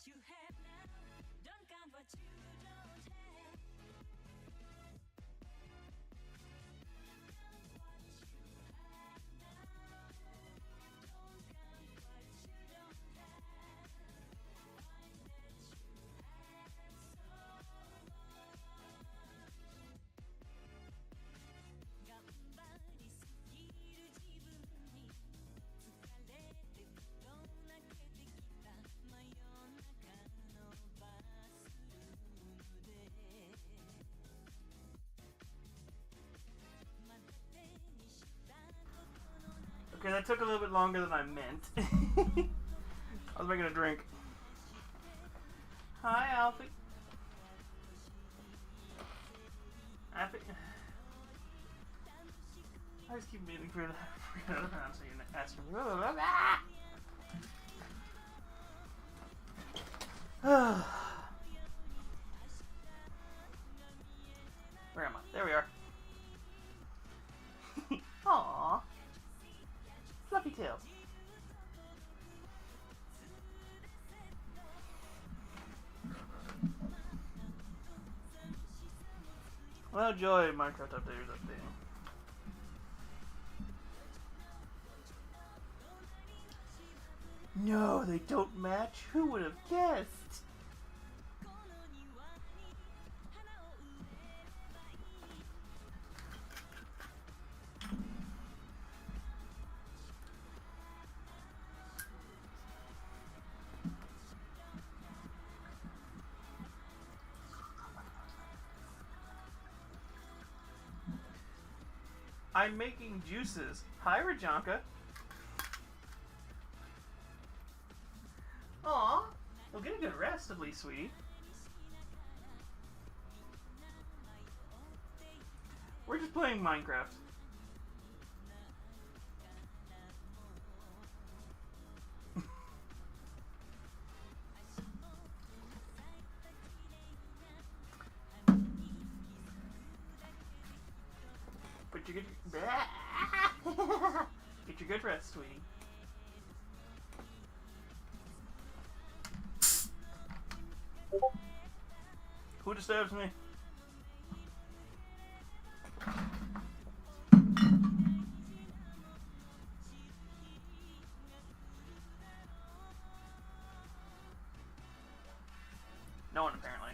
You have now, don't count what you don't have. Okay, that took a little bit longer than I meant. I was making a drink. Hi, Alfie. Alfie. I just keep meaning for another pronunciation and asking me. Where am I? There we are. Aww. Fluffy tails. Well, joy, Minecraft updaters updating. No, they don't match? Who would have guessed? I'm making juices. Hi, Rajanka. Aw, well, get a good rest, at least, sweetie. We're just playing Minecraft. But you get get your good rest, sweetie. Who disturbs me? No one, apparently.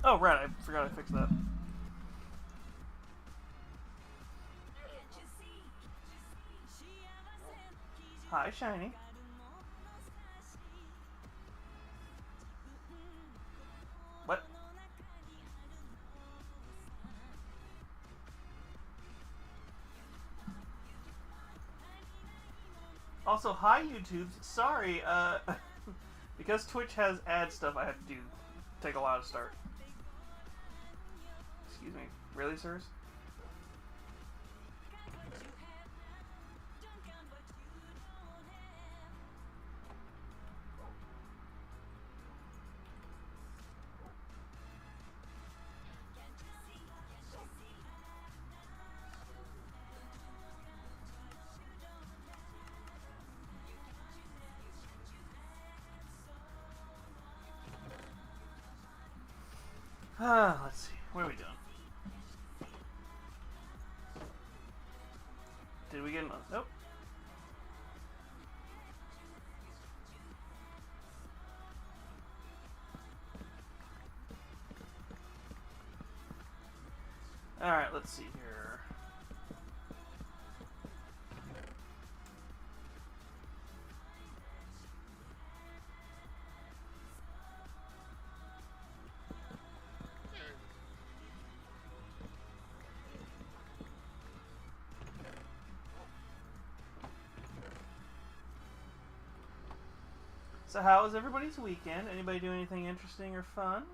Oh, right, I forgot I fixed that. Hi, Shiny. What? Also, hi, YouTubes. Sorry, because Twitch has ad stuff I have to do. Take a while to start. Excuse me. Really, sirs? Let's see. What are we doing? Did we get another? Nope. Alright, let's see here. So how was everybody's weekend? Anybody do anything interesting or fun?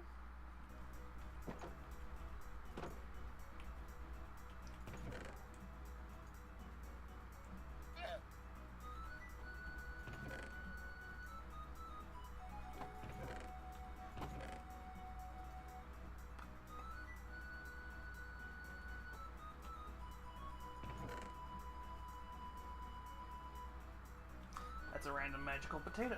That's a random magical potato.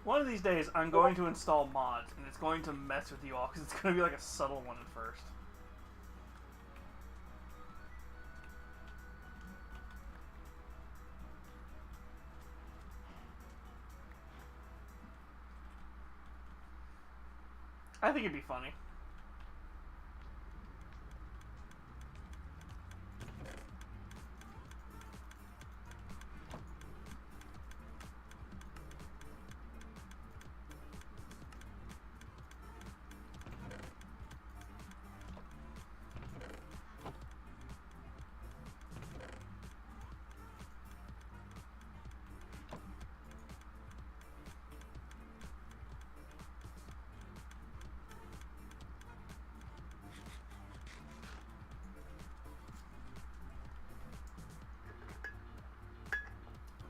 One of these days, I'm going to install mods, and it's going to mess with you all, because it's going to be like a subtle one at first. I think it'd be funny.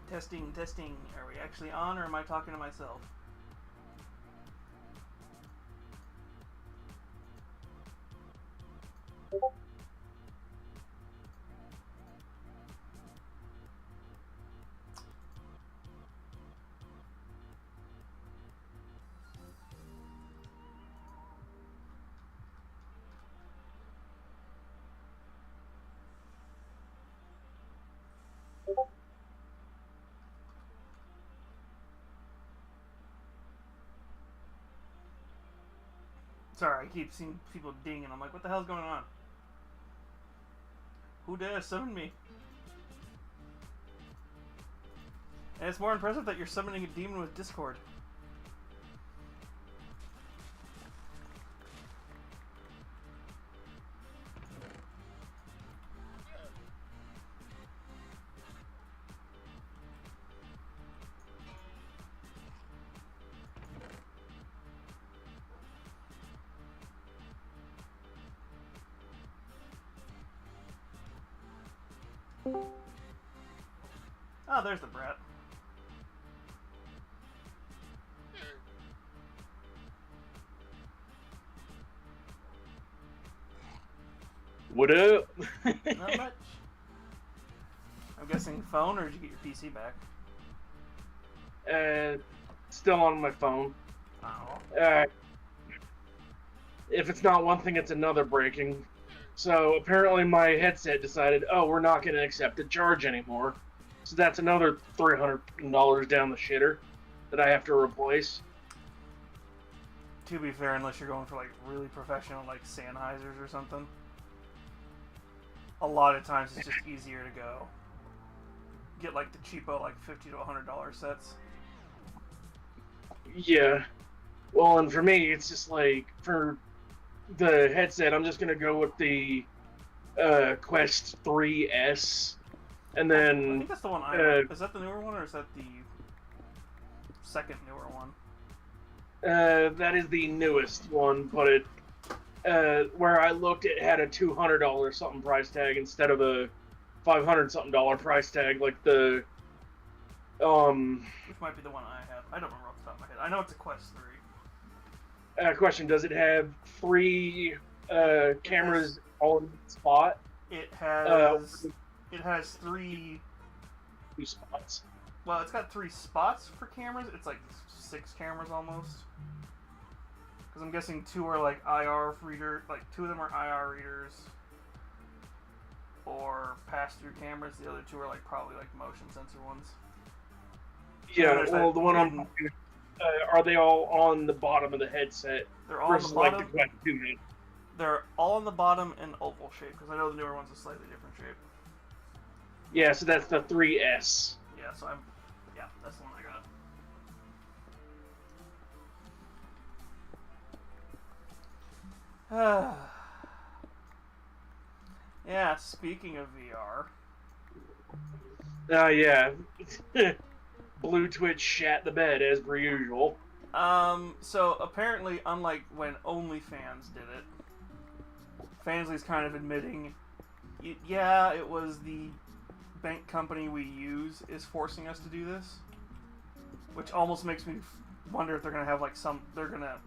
Testing, testing. Are we actually on, or am I talking to myself? Sorry, I keep seeing people ding, and I'm like, what the hell's going on? Who dare summon me? And it's more impressive that you're summoning a demon with Discord. Oh, there's the brat. What up? Not much. I'm guessing phone, or did you get your PC back? Still on my phone. Oh. If it's not one thing, it's another breaking. So apparently my headset decided, oh, we're not going to accept a charge anymore. So that's another $300 down the shitter that I have to replace. To be fair, unless you're going for like really professional, like Sennheisers or something, a lot of times it's just easier to go get like the cheapo, like $50 to $100 sets. Yeah. Well, and for me, it's just like, for the headset, I'm just going to go with the Quest 3S. And I then... think that's the one I like. Is that the newer one, or is that the second newer one? That is the newest one, but it... where I looked, it had a $200 something price tag instead of a $500 something price tag, like the... Which might be the one I have. I don't remember off the top of my head. I know it's a Quest 3. Question, does it have 3 cameras all in one spot? It has 3 2 spots. well, it's got 3 spots for cameras. It's like 6 cameras almost. Because I'm guessing 2 are like IR reader, like 2 of them are IR readers or pass-through cameras. The other 2 are like probably like motion sensor ones. Yeah, there's well, that the one hidden- I'm are they all on the bottom of the headset They're all on the versus like the bottom. Quest 2 head? They're all on the bottom in oval shape because I know the newer one's a slightly different shape. Yeah, so that's the 3S. Yeah, so that's the one I got. Yeah, speaking of VR, Oh, yeah. Blue Twitch shat the bed as per usual. so apparently, unlike when OnlyFans did it, Fansly's kind of admitting, yeah, it was the bank company we use is forcing us to do this, which almost makes me wonder if they're gonna have like they're gonna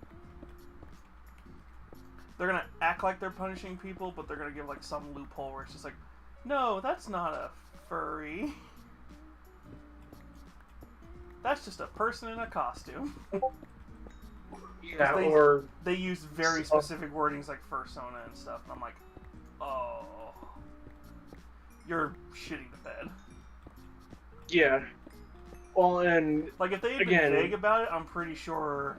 act like they're punishing people, but they're gonna give like some loophole where it's just like, no, that's not a furry. That's just a person in a costume. Yeah, They- or They use very specific wordings like fursona and stuff, and I'm like, oh, you're shitting the bed. yeah. Well, and Like if they had Again- been vague about it, I'm pretty sure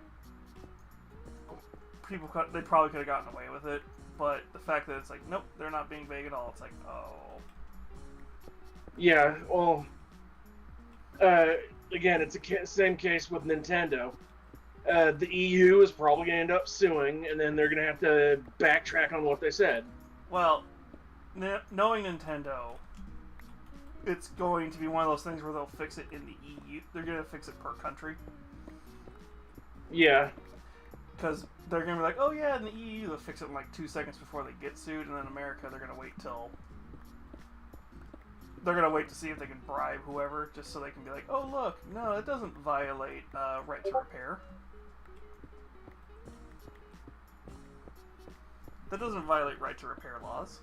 they probably could have gotten away with it. But the fact that it's like, nope, they're not being vague at all. It's like, oh, yeah, well, again, it's a same case with Nintendo. The EU is probably going to end up suing, and then they're going to have to backtrack on what they said. well, knowing Nintendo, it's going to be one of those things where they'll fix it in the EU. They're going to fix it per country. Yeah, Because they're going to be like, oh yeah, in the EU they'll fix it in like 2 seconds before they get sued, and then in America they're going to wait to see if they can bribe whoever, just so they can be like, oh look, no, it doesn't violate right to repair. That doesn't violate right to repair laws.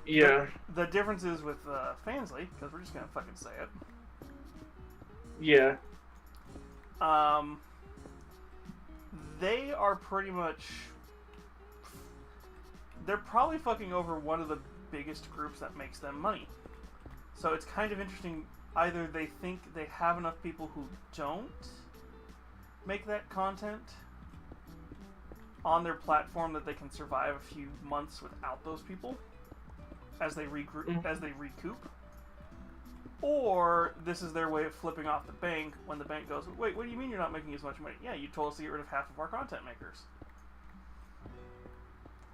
yeah, The difference is with Fansly, because we're just going to fucking say it. yeah, They are pretty much... They're probably fucking over one of the biggest groups that makes them money. So it's kind of interesting. Either they think they have enough people who don't make that content on their platform that they can survive a few months without those people as they recoup. Or this is their way of flipping off the bank when the bank goes, wait, what do you mean you're not making as much money? Yeah, you told us to get rid of half of our content makers.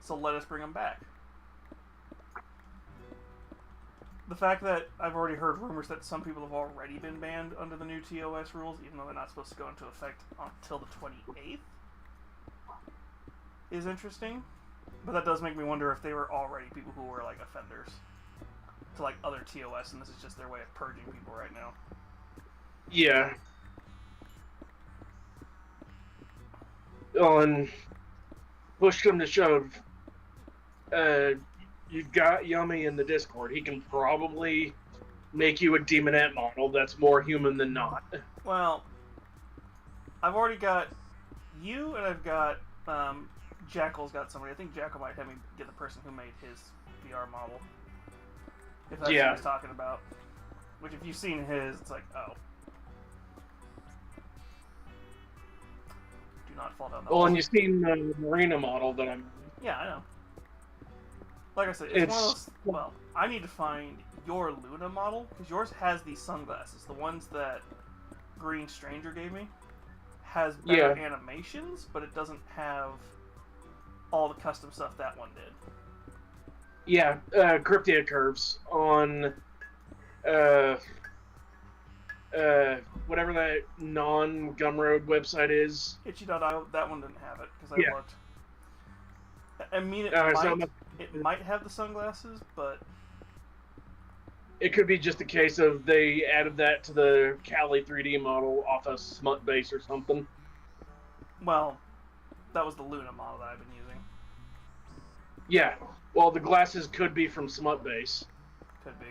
So let us bring them back. The fact that I've already heard rumors that some people have already been banned under the new TOS rules, even though they're not supposed to go into effect until the 28th, is interesting. But that does make me wonder if they were already people who were like offenders to like other TOS, and this is just their way of purging people right now. yeah. On push come to shove, you've got Yummy in the Discord. He can probably make you a Demonette model that's more human than not. Well, I've already got you, and I've got Jackal's got somebody. I think Jackal might have me get the person who made his VR model. If that's Yeah. what he's talking about. Which, if you've seen his, it's like, oh. Do not fall down that Well, hole. and you've seen the Marina model that I'm. Yeah, I know. Like I said, it's one of those. Well, I need to find your Luna model, because yours has these sunglasses. The ones that Green Stranger gave me has better animations, but it doesn't have all the custom stuff that one did. Yeah, Cryptia curves on whatever that non-Gumroad website is. Itchy.io, that one didn't have it, because I Yeah. looked. I mean, it might have the sunglasses, but it could be just a case of they added that to the Kali 3D model off a smut base or something. well, that was the Luna model that I've been using. Yeah, well, the glasses could be from smut base. Could be.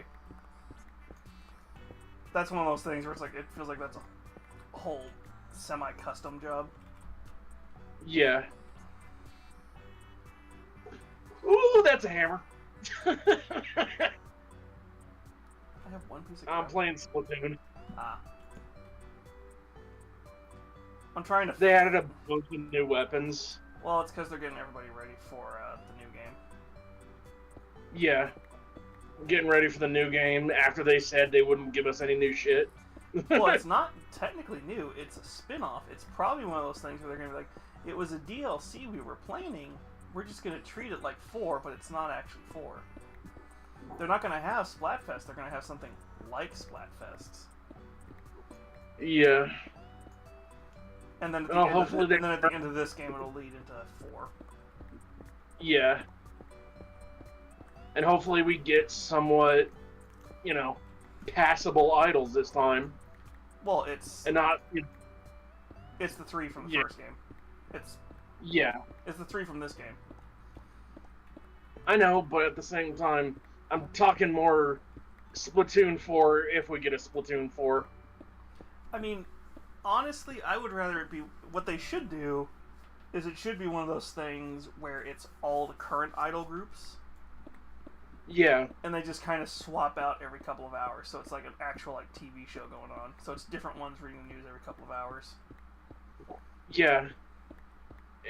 that's one of those things where it's like it feels like that's a whole semi-custom job. Yeah. Ooh, that's a hammer. I have one piece of. I'm playing Splatoon. Ah. I'm trying to. They added a bunch of new weapons. Well, it's because they're getting everybody ready for the new game. Yeah. Getting ready for the new game after they said they wouldn't give us any new shit. Well, it's not technically new. It's a spin-off. It's probably one of those things where they're going to be like, it was a DLC we were planning. We're just going to treat it like 4, but it's not actually 4. They're not going to have Splatfest. They're going to have something like Splatfest. Yeah. And then at the, at the end of this game, it'll lead into 4. Yeah. And hopefully we get somewhat, passable idols this time. Well, it's... And not... It's the 3 from the first game. It's the 3 from this game. I know, but at the same time, I'm talking more Splatoon 4 if we get a Splatoon 4. I mean, honestly, I would rather it be... What they should do is it should be one of those things where it's all the current idol groups. Yeah. And they just kind of swap out every couple of hours. So it's like an actual TV show going on. So it's different ones reading the news every couple of hours. Yeah.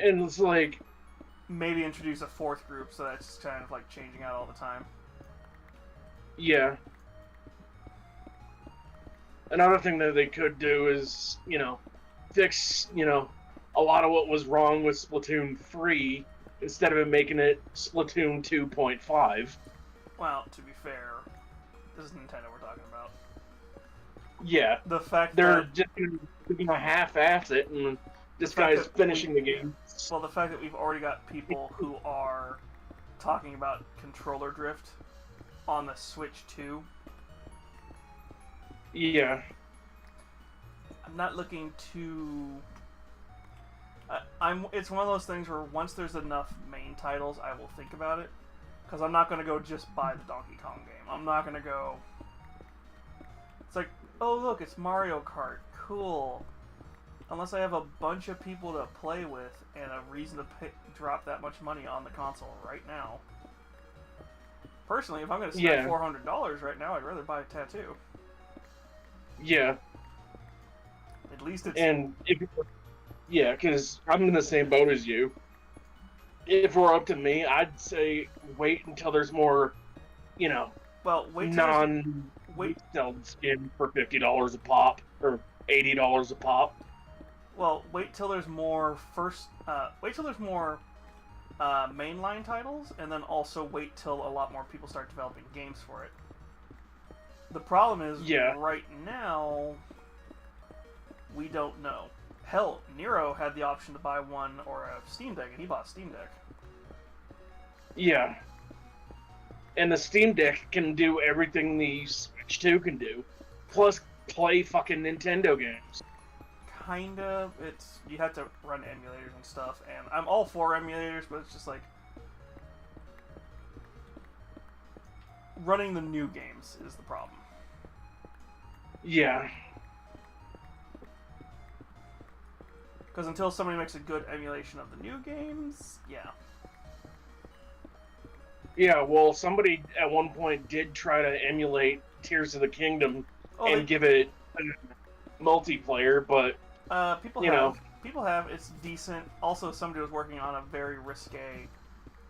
And it's like... Maybe introduce a 4th group so that's just kind of changing out all the time. Yeah. Another thing that they could do is, fix, a lot of what was wrong with Splatoon 3 instead of making it Splatoon 2.5. Well, to be fair, this is Nintendo we're talking about. Yeah. The fact they're just going to half-ass it, and this guy's finishing the game. Well, the fact that we've already got people who are talking about controller drift on the Switch 2. Yeah. I'm not looking to... It's one of those things where once there's enough main titles, I will think about it. Because I'm not going to go just buy the Donkey Kong game. I'm not going to go... It's like, oh look, it's Mario Kart. Cool. Unless I have a bunch of people to play with and a reason to drop that much money on the console right now. Personally, if I'm going to spend $400 right now, I'd rather buy a tattoo. Yeah. At least it's... And because I'm in the same boat as you. If it were up to me, I'd say wait until there's more, well, non-sold skin for $50 a pop or $80 a pop. Well, wait till there's more mainline titles, and then also wait till a lot more people start developing games for it. The problem is, right now, we don't know. Hell, Nero had the option to buy one or a Steam Deck, and he bought a Steam Deck. Yeah. And the Steam Deck can do everything the Switch 2 can do. Plus, play fucking Nintendo games. Kinda. You have to run emulators and stuff, and I'm all for emulators, but it's just running the new games is the problem. Yeah. Because until somebody makes a good emulation of the new games, yeah. Yeah, well, somebody at one point did try to emulate Tears of the Kingdom and give it multiplayer, but people have. It's decent. Also, somebody was working on a very risque.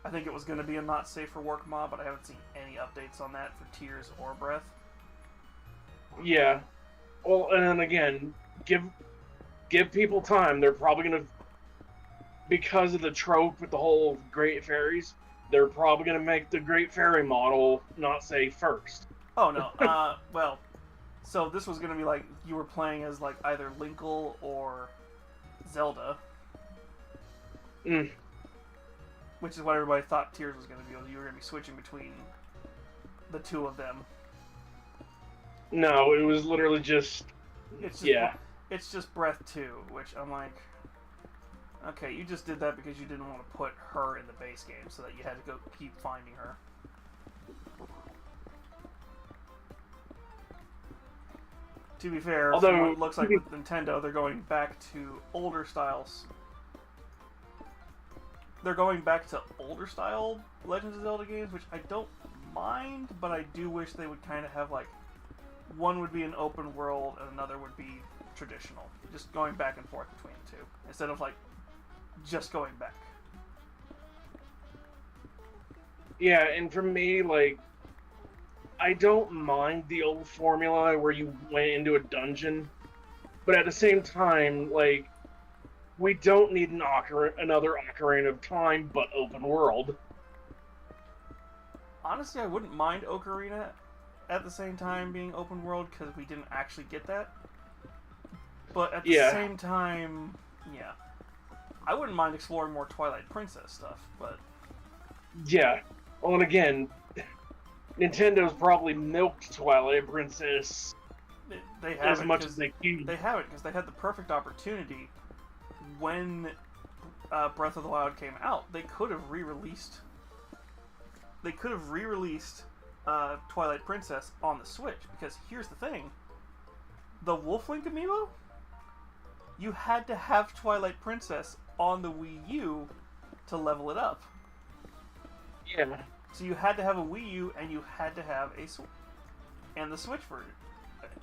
I think it was going to be a not safe for work mod, but I haven't seen any updates on that for Tears or Breath. Yeah. Well, and then again, give people time. They're probably going to, because of the trope with the whole Great Fairies, they're probably going to make the Great Fairy model not safe first. Oh, no. Well, so this was going to be like, you were playing as either Linkle or Zelda. Mm. Which is what everybody thought Tears was going to be. You were going to be switching between the two of them. No, it was literally just... It's just Breath 2, which I'm like... Okay, you just did that because you didn't want to put her in the base game, so that you had to go keep finding her. To be fair, Although- from what it looks like with Nintendo, they're going back to older styles. They're going back to older style Legends of Zelda games, which I don't mind, but I do wish they would kind of have, like, one would be an open world and another would be traditional. Just going back and forth between the two, instead of, like, just going back. Yeah, and for me, like, I don't mind the old formula where you went into a dungeon, but at the same time, like, we don't need another Ocarina of Time, but open world. Honestly, I wouldn't mind Ocarina at the same time being open world, because we didn't actually get that. But at the same time, yeah. I wouldn't mind exploring more Twilight Princess stuff, but... Yeah. Well, and again, Nintendo's probably milked Twilight Princess they have as much as they can. They have it, because they had the perfect opportunity when Breath of the Wild came out. They could have re-released... Twilight Princess on the Switch, because here's the thing. The Wolf Link amiibo? You had to have Twilight Princess on the Wii U to level it up. Yeah. So you had to have a Wii U, and you had to have and the Switch version,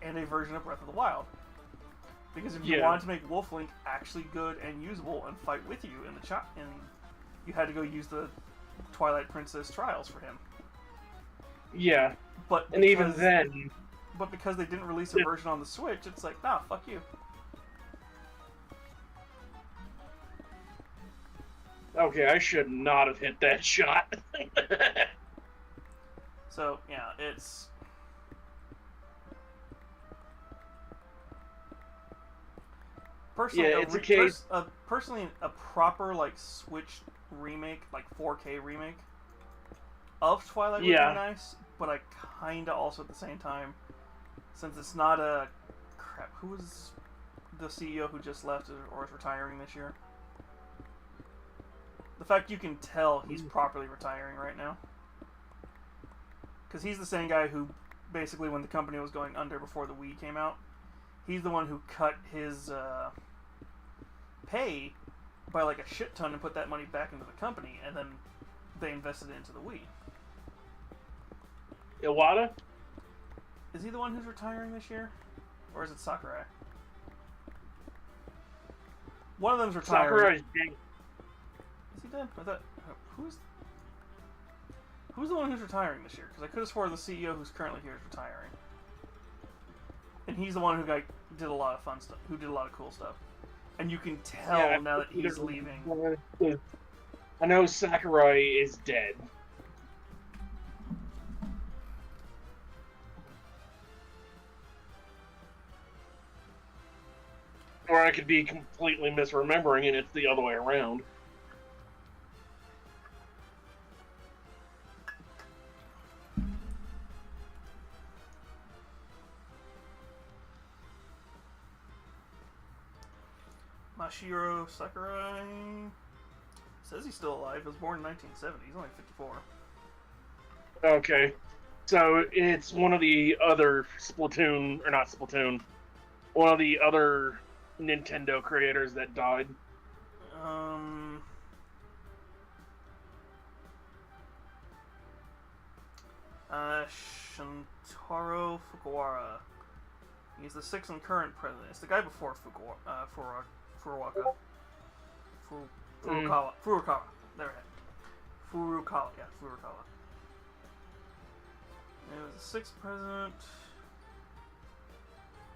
and a version of Breath of the Wild. Because if you wanted to make Wolf Link actually good and usable and fight with you in the you had to go use the Twilight Princess trials for him. Yeah. And even then... But because they didn't release a version on the Switch, it's like, nah, fuck you. Okay, I should not have hit that shot. So, yeah, it's... Personally, it's a case... personally, a proper, like, Switch remake, like 4K remake of Twilight would be nice, but I kinda also at the same time, since it's not a... Crap, who was the CEO who just left or is retiring this year? The fact you can tell he's properly retiring right now. Because he's the same guy who, basically, when the company was going under before the Wii came out, he's the one who cut his pay by like a shit ton and put that money back into the company, and then they invested it into the Wii. Iwata? Is he the one who's retiring this year? Or is it Sakurai? One of them's retiring. Sakurai's dead. Is he dead? I thought... Who's the one who's retiring this year? Because I could have swore the CEO who's currently here is retiring. And he's the one who did a lot of fun stuff, who did a lot of cool stuff. And you can tell now that he's leaving. I know Sakurai is dead. Or I could be completely misremembering and it's the other way around. Masahiro Sakurai says he's still alive. He was born in 1970. He's only 54. Okay. So it's one of the other Splatoon, or not Splatoon, one of the other Nintendo creators that died. Shintaro Fukuwara. He's the sixth and current president. It's the guy before Furukawa. Furukawa. There it is. Furukawa. Yeah, Furukawa. He was the sixth president.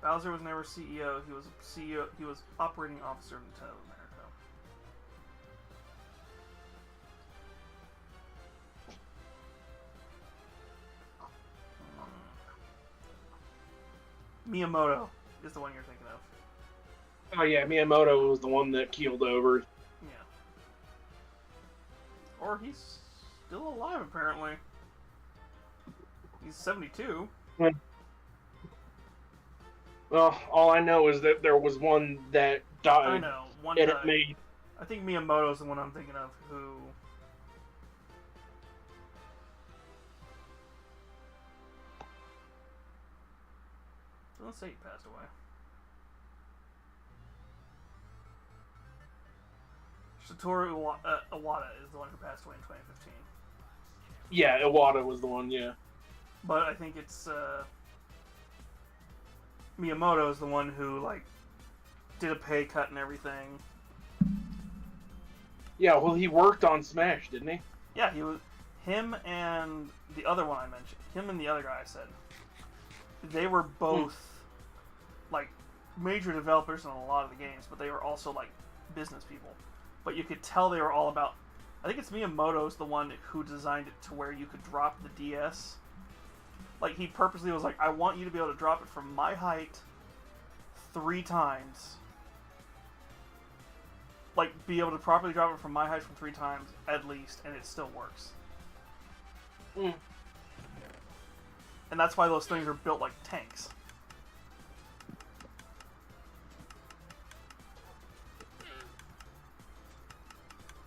Bowser was never CEO. He was CEO. He was operating officer of Nintendo of America. Miyamoto is the one you're thinking of. Oh yeah, Miyamoto was the one that keeled over. Yeah. Or he's still alive, apparently. He's 72. Well, all I know is that there was one that died. I know. One and died. it made... I think Miyamoto's the one I'm thinking of, who... Doesn't say he passed away. Satoru Iwata is the one who passed away in 2015. Yeah, Iwata was the one. Yeah. But I think it's Miyamoto is the one who like did a pay cut and everything. Yeah. Well, he worked on Smash, didn't he? Yeah, he was him and the other one I mentioned. Him and the other guy I said. They were both like major developers in a lot of the games, but they were also like business people. But you could tell they were all about. I think it's Miyamoto's the one who designed it to where you could drop the DS. Like he purposely was like, I want you to be able to drop it from my height 3 times. Like be able to properly drop it from my height from 3 times at least, and it still works. And that's why those things are built like tanks.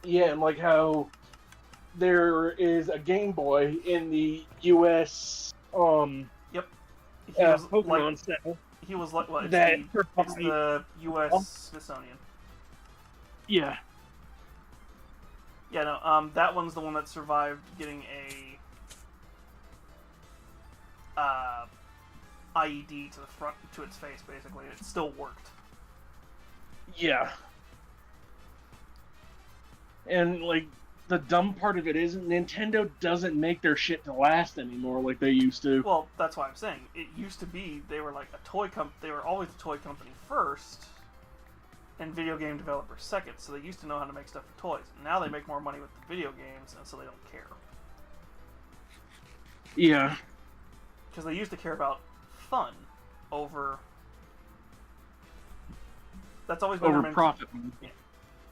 Yeah, and like how there is a Game Boy in the U.S. Yep. He was Pokemon like, set. he was like, well, That it's the U.S. Smithsonian. Yeah. Yeah, no, that one's the one that survived getting a IED to the front, to its face, basically. It still worked. Yeah. And like the dumb part of it is Nintendo doesn't make their shit to last anymore like they used to. Well, that's why I'm saying it used to be they were like a toy They were always a toy company first, and video game developers second. So they used to know how to make stuff for toys. Now they make more money with the video games, and so they don't care. Yeah. Because they used to care about fun over. That's always been Over their profit. Yeah.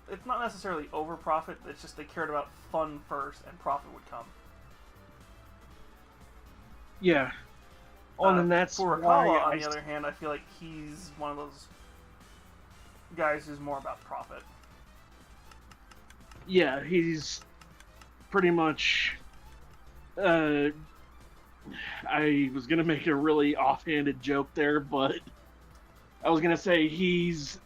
It's not necessarily over profit. It's just they cared about fun first, and profit would come. Yeah. And that's Furukawa, why on the other hand, I feel like he's one of those guys who's more about profit. Yeah, he's pretty much. I was gonna make a really offhanded joke there, but I was gonna say he's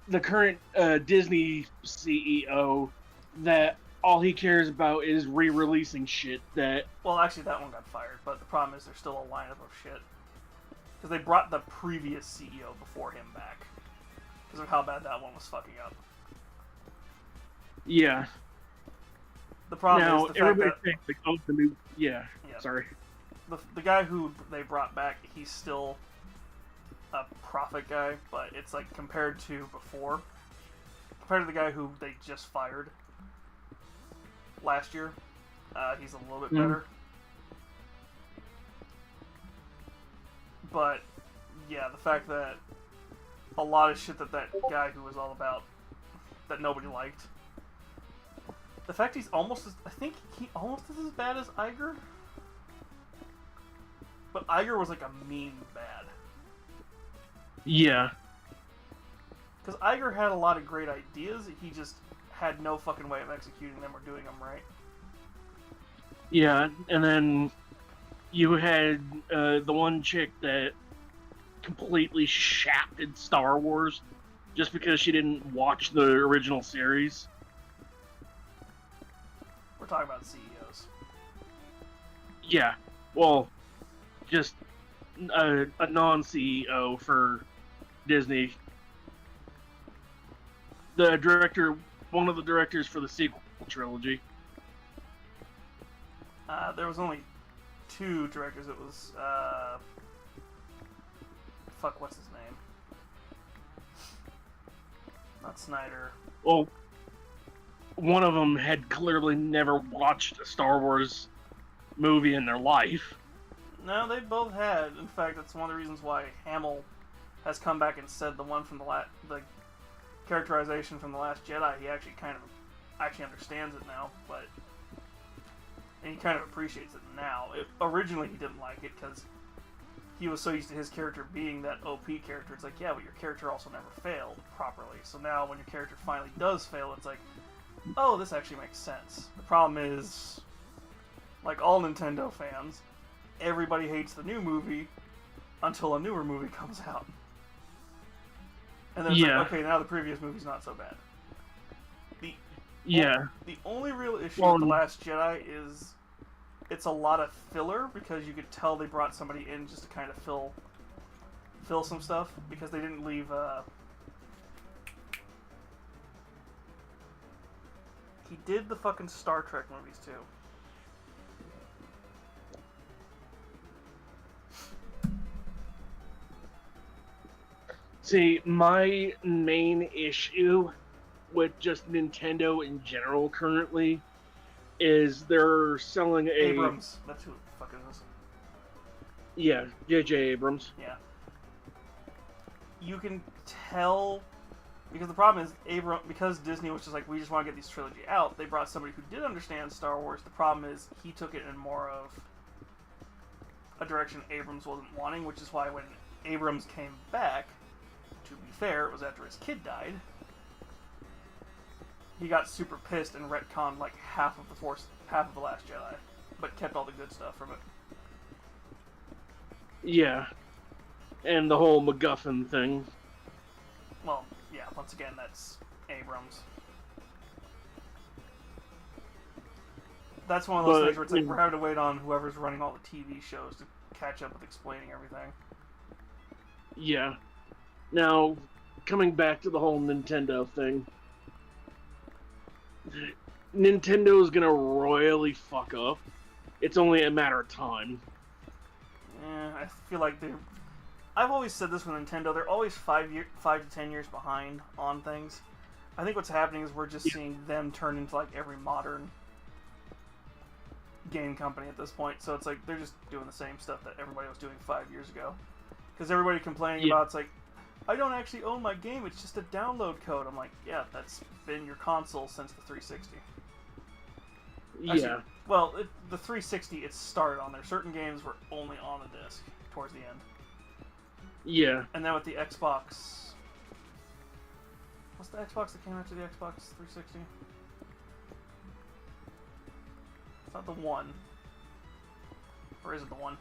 the current Disney CEO that all he cares about is re-releasing shit that. Well, actually, that one got fired, but the problem is there's still a lineup of shit. Because they brought the previous CEO before him back. Because of how bad that one was fucking up. Yeah. The problem Now is the fact everybody that thinks like, oh, the new. Yeah. Yeah. Sorry. the guy who they brought back, he's still a profit guy, but it's like compared to before, compared to the guy who they just fired last year, he's a little bit better. But yeah, the fact that a lot of shit that guy who was all about that nobody liked, the fact he's almost as, I think he almost is as bad as Iger, but Iger was like a mean bad. Yeah. Because Iger had a lot of great ideas, he just had no fucking way of executing them or doing them right. Yeah, and then you had the one chick that completely shafted Star Wars just because she didn't watch the original series. We're talking about CEOs. Yeah, well, just a non-CEO for Disney. The director, one of the directors for the sequel trilogy. There was only 2 directors. It was, what's his name? Not Snyder. Well, one of them had clearly never watched a Star Wars movie in their life. No, they both had. In fact, that's one of the reasons why Hamill has come back and said the one from the characterization from The Last Jedi, he actually kind of understands it now, but and he kind of appreciates it now. Originally, he didn't like it because he was so used to his character being that OP character. It's like, yeah, but your character also never failed properly. So now when your character finally does fail, it's like, oh, this actually makes sense. The problem is, like all Nintendo fans, everybody hates the new movie until a newer movie comes out. And then it's Yeah. like, okay, now the previous movie's not so bad. Yeah. The only real issue Well, with The Last Jedi is it's a lot of filler, because you could tell they brought somebody in just to kind of fill some stuff, because they didn't leave he did the fucking Star Trek movies too. See, my main issue with just Nintendo in general currently is they're selling a... Abrams, that's who the fuck is this? Yeah, J.J. Abrams. Yeah. You can tell, because the problem is because Disney was just like, we just want to get these trilogy out, they brought somebody who did understand Star Wars. The problem is he took it in more of a direction Abrams wasn't wanting, which is why when Abrams came back, to be fair, it was after his kid died, he got super pissed and retconned like half of The Last Jedi, but kept all the good stuff from it. Yeah. And the whole MacGuffin thing. Well, yeah, once again, that's Abrams. That's one of those things where it's like, we're having to wait on whoever's running all the TV shows to catch up with explaining everything. Yeah. Now, coming back to the whole Nintendo thing, Nintendo's gonna royally fuck up. It's only a matter of time. Yeah, I feel like I've always said this with Nintendo, they're always 5 to 10 years behind on things. I think what's happening is we're just seeing them turn into like every modern game company at this point. So it's like they're just doing the same stuff that everybody was doing 5 years ago. Because everybody complaining about it's like, I don't actually own my game, it's just a download code. I'm like, yeah, that's been your console since the 360. Actually, Yeah. well, the 360, it started on there. Certain games were only on the disc towards the end. Yeah. And then with the Xbox... What's the Xbox that came after the Xbox 360? It's not the One. Or is it the One?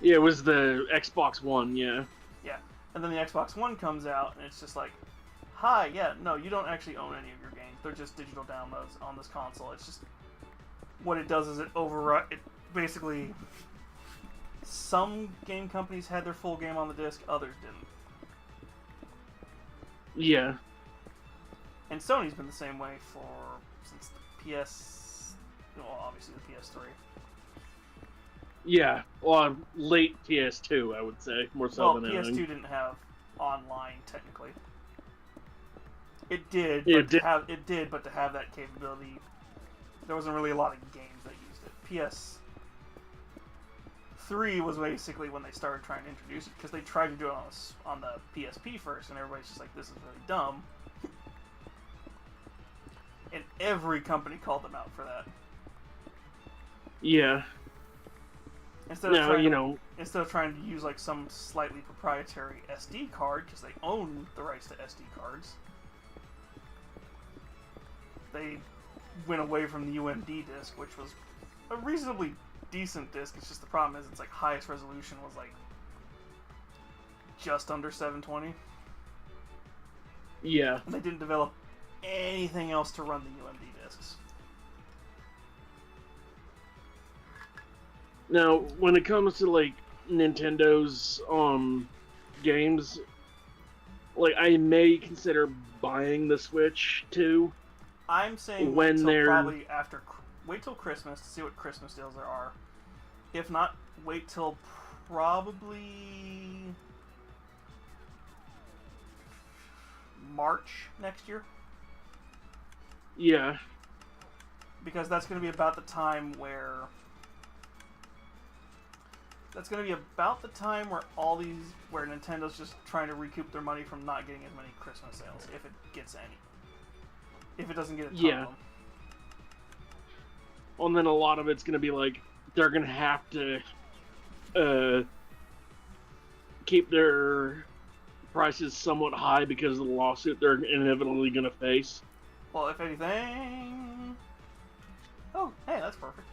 Yeah, it was the Xbox One, yeah. Yeah. And then the Xbox One comes out, and it's just like, hi, yeah, no, you don't actually own any of your games. They're just digital downloads on this console. It's just... What it does is it it basically... Some game companies had their full game on the disc, others didn't. Yeah. And Sony's been the same way since the well, obviously the PS3. Yeah. Well, late PS2, I would say, more so Well, than PS2 anything. didn't have online technically. It did, Yeah, but to have that capability, there wasn't really a lot of games that used it. PS3 was basically when they started trying to introduce it, because they tried to do it on the PSP first, and everybody's just like, this is really dumb. And every company called them out for that. Yeah. Instead of Now, trying instead of trying to use like some slightly proprietary SD card, because they own the rights to SD cards, they went away from the UMD disc, which was a reasonably decent disc. It's just the problem is it's like highest resolution was like just under 720, Yeah. and they didn't develop anything else to run the UMD discs. Now, when it comes to, like, Nintendo's, games, like, I may consider buying the Switch, too. I'm saying When they're- probably wait till Christmas to see what Christmas deals there are. If not, wait till probably March next year, Yeah. because that's going to be about the time where where Nintendo's just trying to recoup their money from not getting as many Christmas sales, if it gets any. If it doesn't get a ton Yeah. of them. Well, and then a lot of it's going to be like, they're going to have to keep their prices somewhat high because of the lawsuit they're inevitably going to face. Well, if anything... Oh, hey, that's perfect.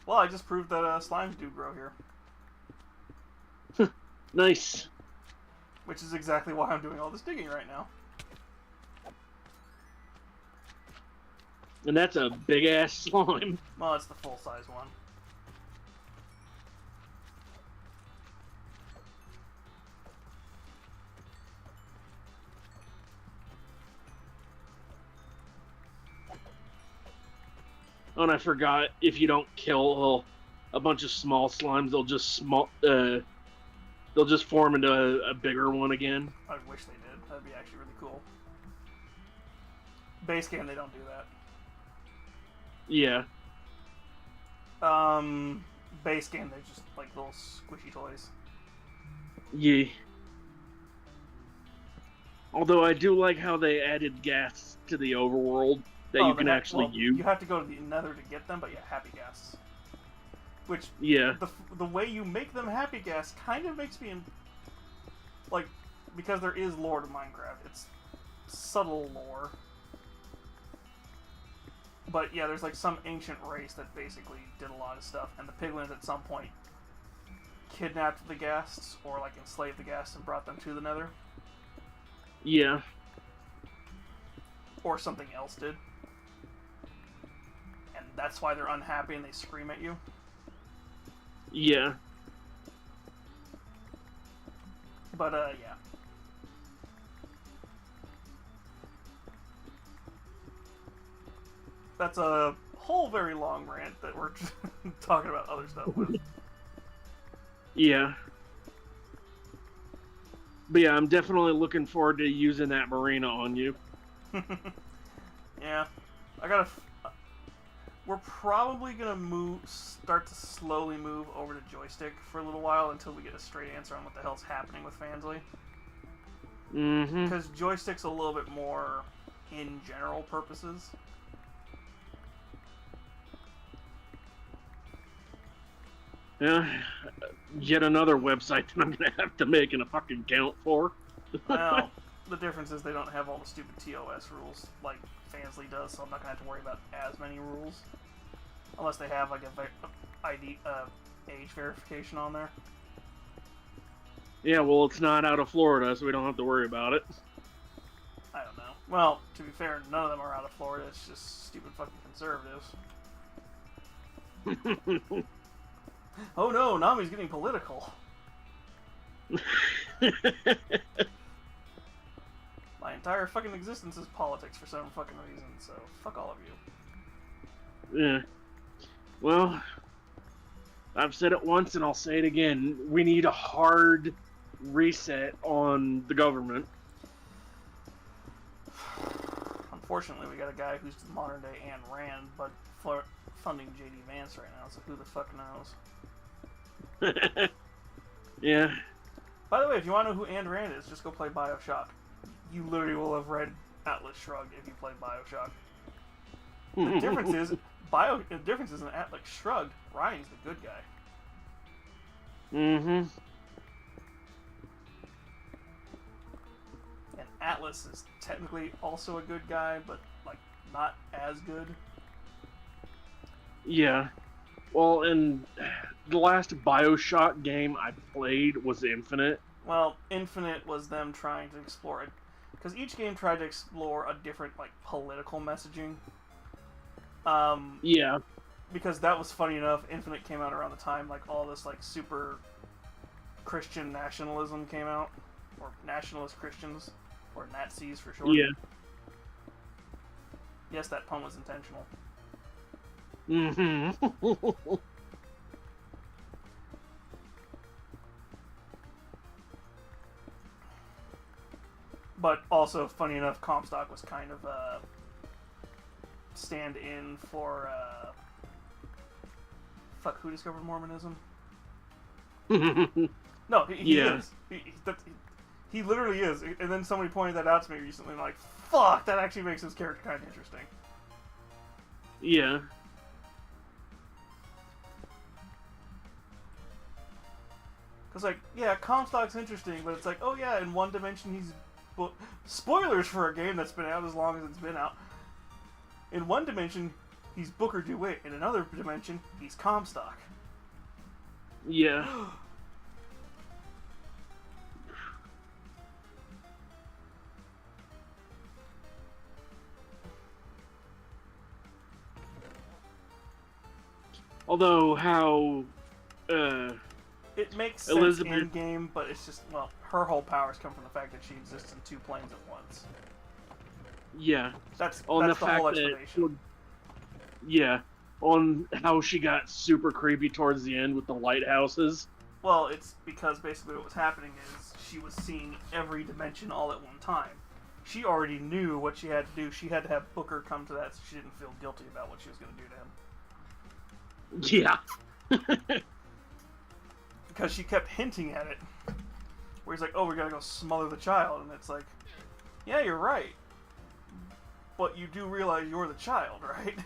Well, I just proved that slimes do grow here. Nice. Which is exactly why I'm doing all this digging right now. And that's a big ass slime. Well, it's the full-size one. Oh, and I forgot, if you don't kill a bunch of small slimes, they'll just form into a bigger one again. I wish they did. That'd be actually really cool. Base game, they don't do that. Yeah. Base game, they're just like little squishy toys. Yeah. Although I do like how they added gas to the overworld that you can actually use. You have to go to the Nether to get them, but yeah, happy gas. Which, yeah, the way you make them happy gas kind of makes me, like, because there is lore to Minecraft. It's subtle lore. But yeah, there's like some ancient race that basically did a lot of stuff, and the piglins at some point kidnapped the ghasts, or like enslaved the ghasts and brought them to the Nether. Yeah. Or something else did. And that's why they're unhappy and they scream at you. Yeah. But, yeah. That's a whole very long rant that we're talking about other stuff with. Yeah. But yeah, I'm definitely looking forward to using that marina on you. Yeah. We're probably gonna start to slowly move over to joystick for a little while until we get a straight answer on what the hell's happening with Fansly. Mm-hmm. Because joystick's a little bit more in general purposes. Yeah, yet another website that I'm gonna have to make a fucking account for. Well, the difference is they don't have all the stupid TOS rules like Fansly does, so I'm not gonna have to worry about as many rules, unless they have like a age verification on there. Yeah, well, it's not out of Florida, so we don't have to worry about it. I don't know. Well, to be fair, none of them are out of Florida. It's just stupid fucking conservatives. Oh no, Nami's getting political. My entire fucking existence is politics for some fucking reason, so fuck all of you. Yeah. Well, I've said it once and I'll say it again. We need a hard reset on the government. Unfortunately, we got a guy who's modern day Ayn Rand, but funding JD Vance right now, so who the fuck knows? Yeah. By the way, if you want to know who Ayn Rand is, just go play BioShock. You literally will have read Atlas Shrugged if you play BioShock. The difference is in Atlas Shrugged, Ryan's the good guy. Mm-hmm. And Atlas is technically also a good guy, but like not as good. Yeah. Well, and the last BioShock game I played was Infinite. Well, Infinite was them trying to explore it, because each game tried to explore a different like political messaging. Yeah. Because that was funny enough. Infinite came out around the time like all this like super Christian nationalism came out, or nationalist Christians, or Nazis for short. Yeah. Yes, that pun was intentional. Mm-hmm. But also, funny enough, Comstock was kind of a stand-in for fuck, who discovered Mormonism? No, he Yeah. is. He literally is. And then somebody pointed that out to me recently, and I'm like, fuck, that actually makes his character kind of interesting. Yeah. Because, like, yeah, Comstock's interesting, but it's like, oh yeah, in one dimension he's... spoilers for a game that's been out as long as it's been out. In one dimension, he's Booker DeWitt. In another dimension, he's Comstock. Yeah. Although how It makes sense Elizabeth- in game, but it's just, well, her whole powers come from the fact that she exists in two planes at once. yeah, That's on the the whole fact explanation. that yeah, on how she got super creepy towards the end with the lighthouses. Well, it's because basically what was happening is she was seeing every dimension all at one time. She already knew what she had to do. She had to have Booker come to that so she didn't feel guilty about what she was going to do to him. Yeah. Because she kept hinting at it. Where he's like, oh, we gotta go smother the child. And it's like, yeah, you're right. But you do realize you're the child, right?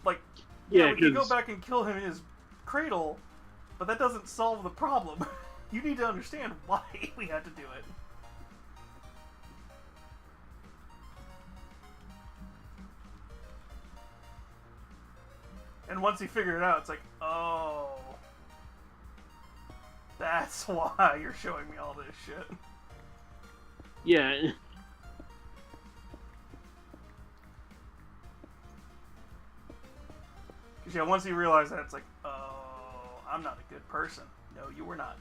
Like, yeah, we can go 'cause- back and kill him in his cradle, but that doesn't solve the problem. You need to understand why we had to do it. And once he figured it out, it's like, oh, that's why you're showing me all this shit. Yeah. Because, yeah, once he realized that, it's like, oh, I'm not a good person. No, you were not.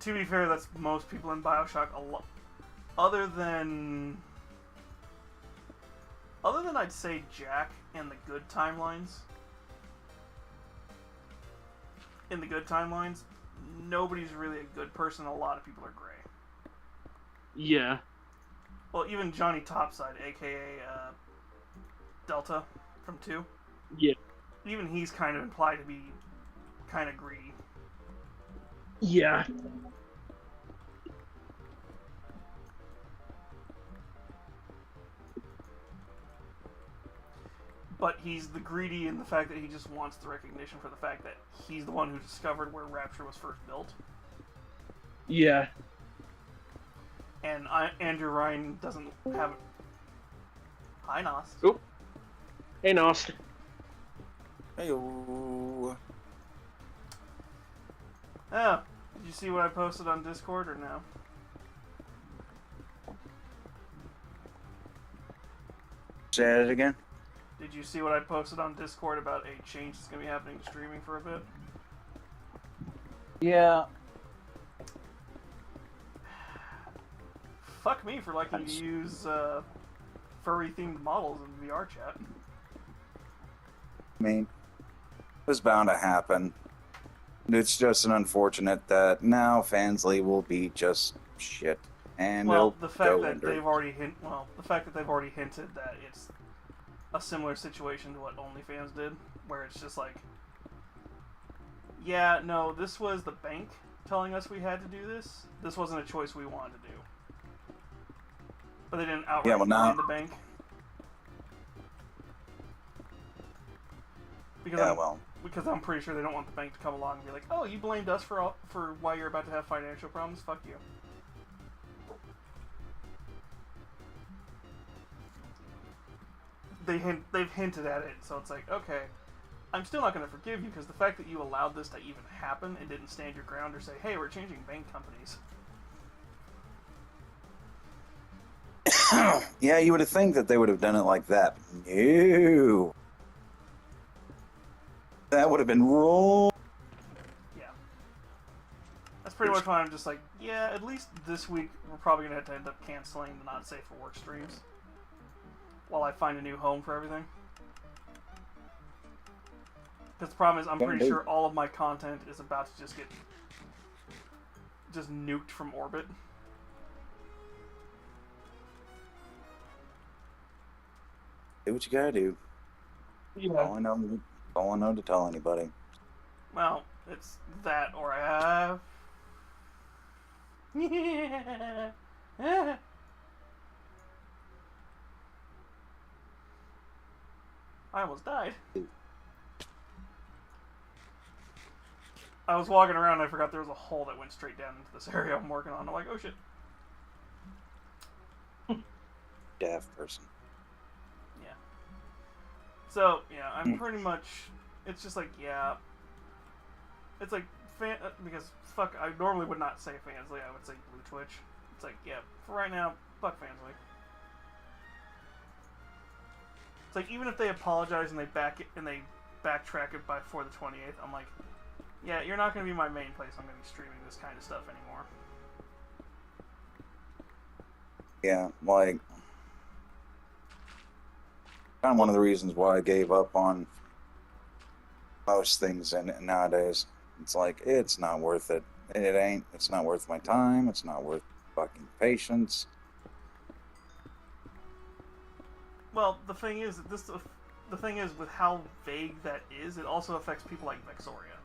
To be fair, that's most people in Bioshock a lot. Other than I'd say Jack and the good timelines. In the good timelines, nobody's really a good person. A lot of people are gray. Yeah. Well, even Johnny Topside, aka Delta from 2. Yeah. Even he's kind of implied to be kind of greedy. Yeah. But he's the greedy in the fact that he just wants the recognition for the fact that he's the one who discovered where Rapture was first built. Yeah. And Andrew Ryan doesn't have... Hi, Nos. Oh. Hey, Nos. Heyo. Oh, did you see what I posted on Discord or no? Say it again. Did you see what I posted on Discord about a change that's going to be happening to streaming for a bit? Yeah. Fuck me for liking to use furry-themed models in VR chat. I mean, it was bound to happen. It's just an unfortunate that now Fansly will be just shit, and Well, it'll the fact go that under. they've already hinted that it's a similar situation to what OnlyFans did, where it's just like, yeah, no, this was the bank telling us we had to do this. This wasn't a choice we wanted to do. But they didn't outright Yeah, well, now- blame the bank. Because Yeah, I'm, well, because I'm pretty sure they don't want the bank to come along and be like, oh, you blamed us for why you're about to have financial problems? Fuck you. They've hinted at it, so it's like, okay, I'm still not going to forgive you because the fact that you allowed this to even happen and didn't stand your ground or say, hey, we're changing bank companies. yeah, you would have think that they would have done it like that. No. That would have been wrong. Yeah. That's pretty much why I'm just like, yeah, at least this week we're probably going to have to end up canceling the not safe for work streams while I find a new home for everything. Because the problem is, I'm pretty sure all of my content is about to just get nuked from orbit. Do what you gotta do. Yeah. All I know to tell anybody. Well, it's that or I have... I almost died. I was walking around and I forgot there was a hole that went straight down into this area I'm working on. I'm like, oh shit. deaf person. Yeah. So, yeah, I'm pretty much... It's just like, yeah... It's like, because, fuck, I normally would not say Fansly, I would say Blue Twitch. It's like, yeah, for right now, fuck Fansly. It's like, even if they apologize and they backtrack it before the 28th, I'm like, yeah, you're not going to be my main place I'm going to be streaming this kind of stuff anymore. Yeah, like, kind of one of the reasons why I gave up on most things nowadays. It's like, it's not worth it. It ain't. It's not worth my time. It's not worth fucking patience. Well, the thing is, the thing is, with how vague that is, it also affects people like Vexoria.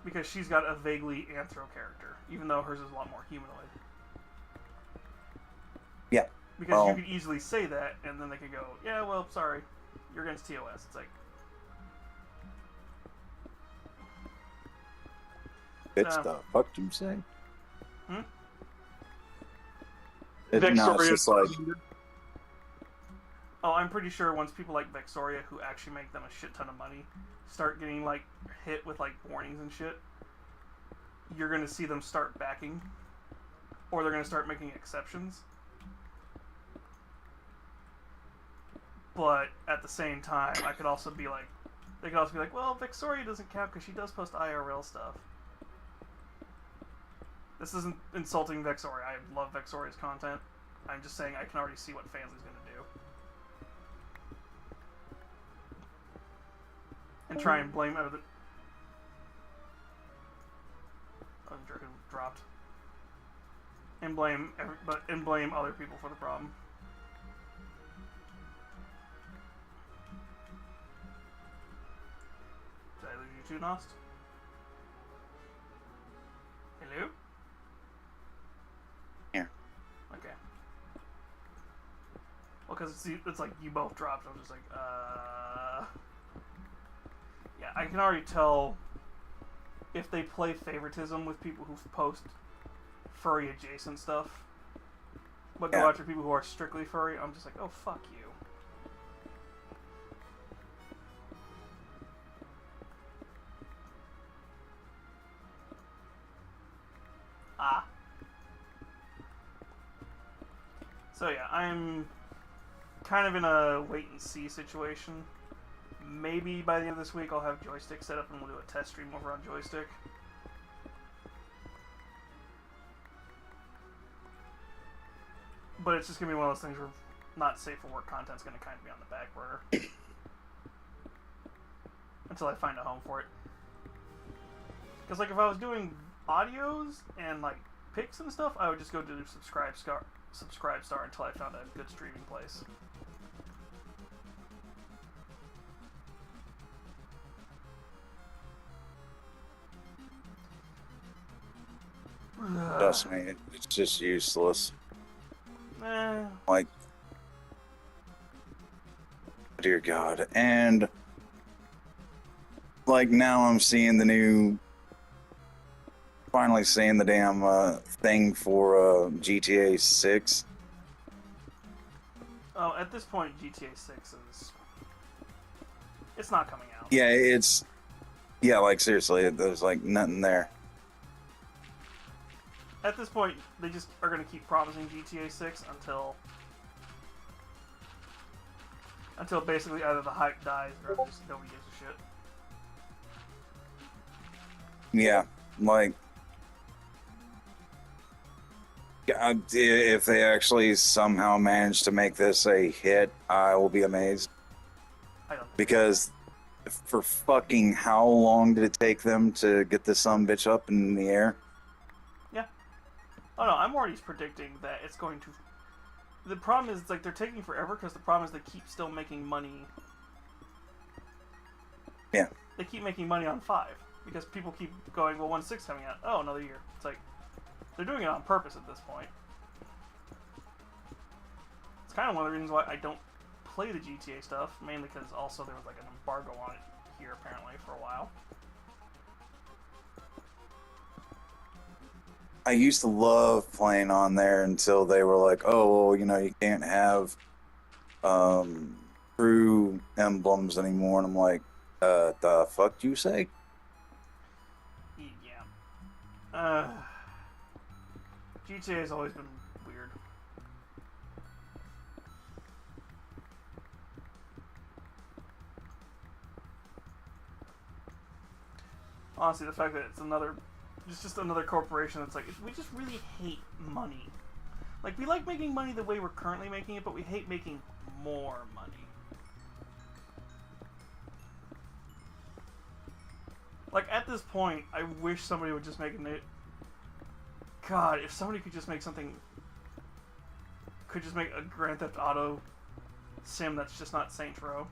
Because she's got a vaguely anthro character, even though hers is a lot more humanoid. Yeah. Because you could easily say that, and then they could go, yeah, well, sorry, you're against TOS. It's like... Bitch, the fuck do you say? Hmm? No, it's just like... Oh, I'm pretty sure once people like Vexoria, who actually make them a shit ton of money, start getting, like, hit with, like, warnings and shit, you're gonna see them start backing. Or they're gonna start making exceptions. But, at the same time, I could also be like... They could also be like, well, Vexoria doesn't count because she does post IRL stuff. This isn't insulting Vexoria. I love Vexoria's content. I'm just saying I can already see what Fansly's gonna do. And try and blame other... Oh, Draken dropped. And blame other people for the problem. Did I lose you too, Nost? Hello? Here. Okay. Well, because it's like you both dropped. I'm just like, Yeah, I can already tell if they play favoritism with people who post furry adjacent stuff, but go after people who are strictly furry. I'm just like, oh, fuck you. So yeah, I'm kind of in a wait-and-see situation. Maybe by the end of this week I'll have Joystick set up and we'll do a test stream over on Joystick. But it's just going to be one of those things where not safe for work content's going to kind of be on the back burner. Until I find a home for it. Because like if I was doing audios and like pics and stuff, I would just go to Subscribestar until I found a good streaming place. Trust me, it's just useless. Eh. Like, dear God. And, like, now I'm seeing the new... Finally seeing the damn thing for GTA 6. Oh, at this point, GTA 6 is... It's not coming out. Yeah, it's... Yeah, like, seriously, there's, like, nothing there. At this point, they just are going to keep promising GTA 6 until basically either the hype dies or just nobody gives a shit. Yeah, like... If they actually somehow manage to make this a hit, I will be amazed. I don't think Because for fucking how long did it take them to get this sumbitch up in the air? Yeah. Oh no, I'm already predicting that it's going to... The problem is, it's like, they're taking forever because the problem is they keep still making money. Yeah. They keep making money on 5. Because people keep going, well, when's 6 coming out? Oh, another year. It's like... They're doing it on purpose at this point. It's kind of one of the reasons why I don't play the GTA stuff, mainly because also there was like an embargo on it here apparently for a while. I used to love playing on there until they were like, oh, well, you can't have crew emblems anymore. And I'm like, the fuck do you say? Yeah. GTA has always been weird. Honestly, the fact that it's just another corporation that's like, we just really hate money. Like, we like making money the way we're currently making it, but we hate making more money. Like, at this point, I wish somebody would just make it. God, if somebody could just make something. Could just make a Grand Theft Auto sim that's just not Saints Row.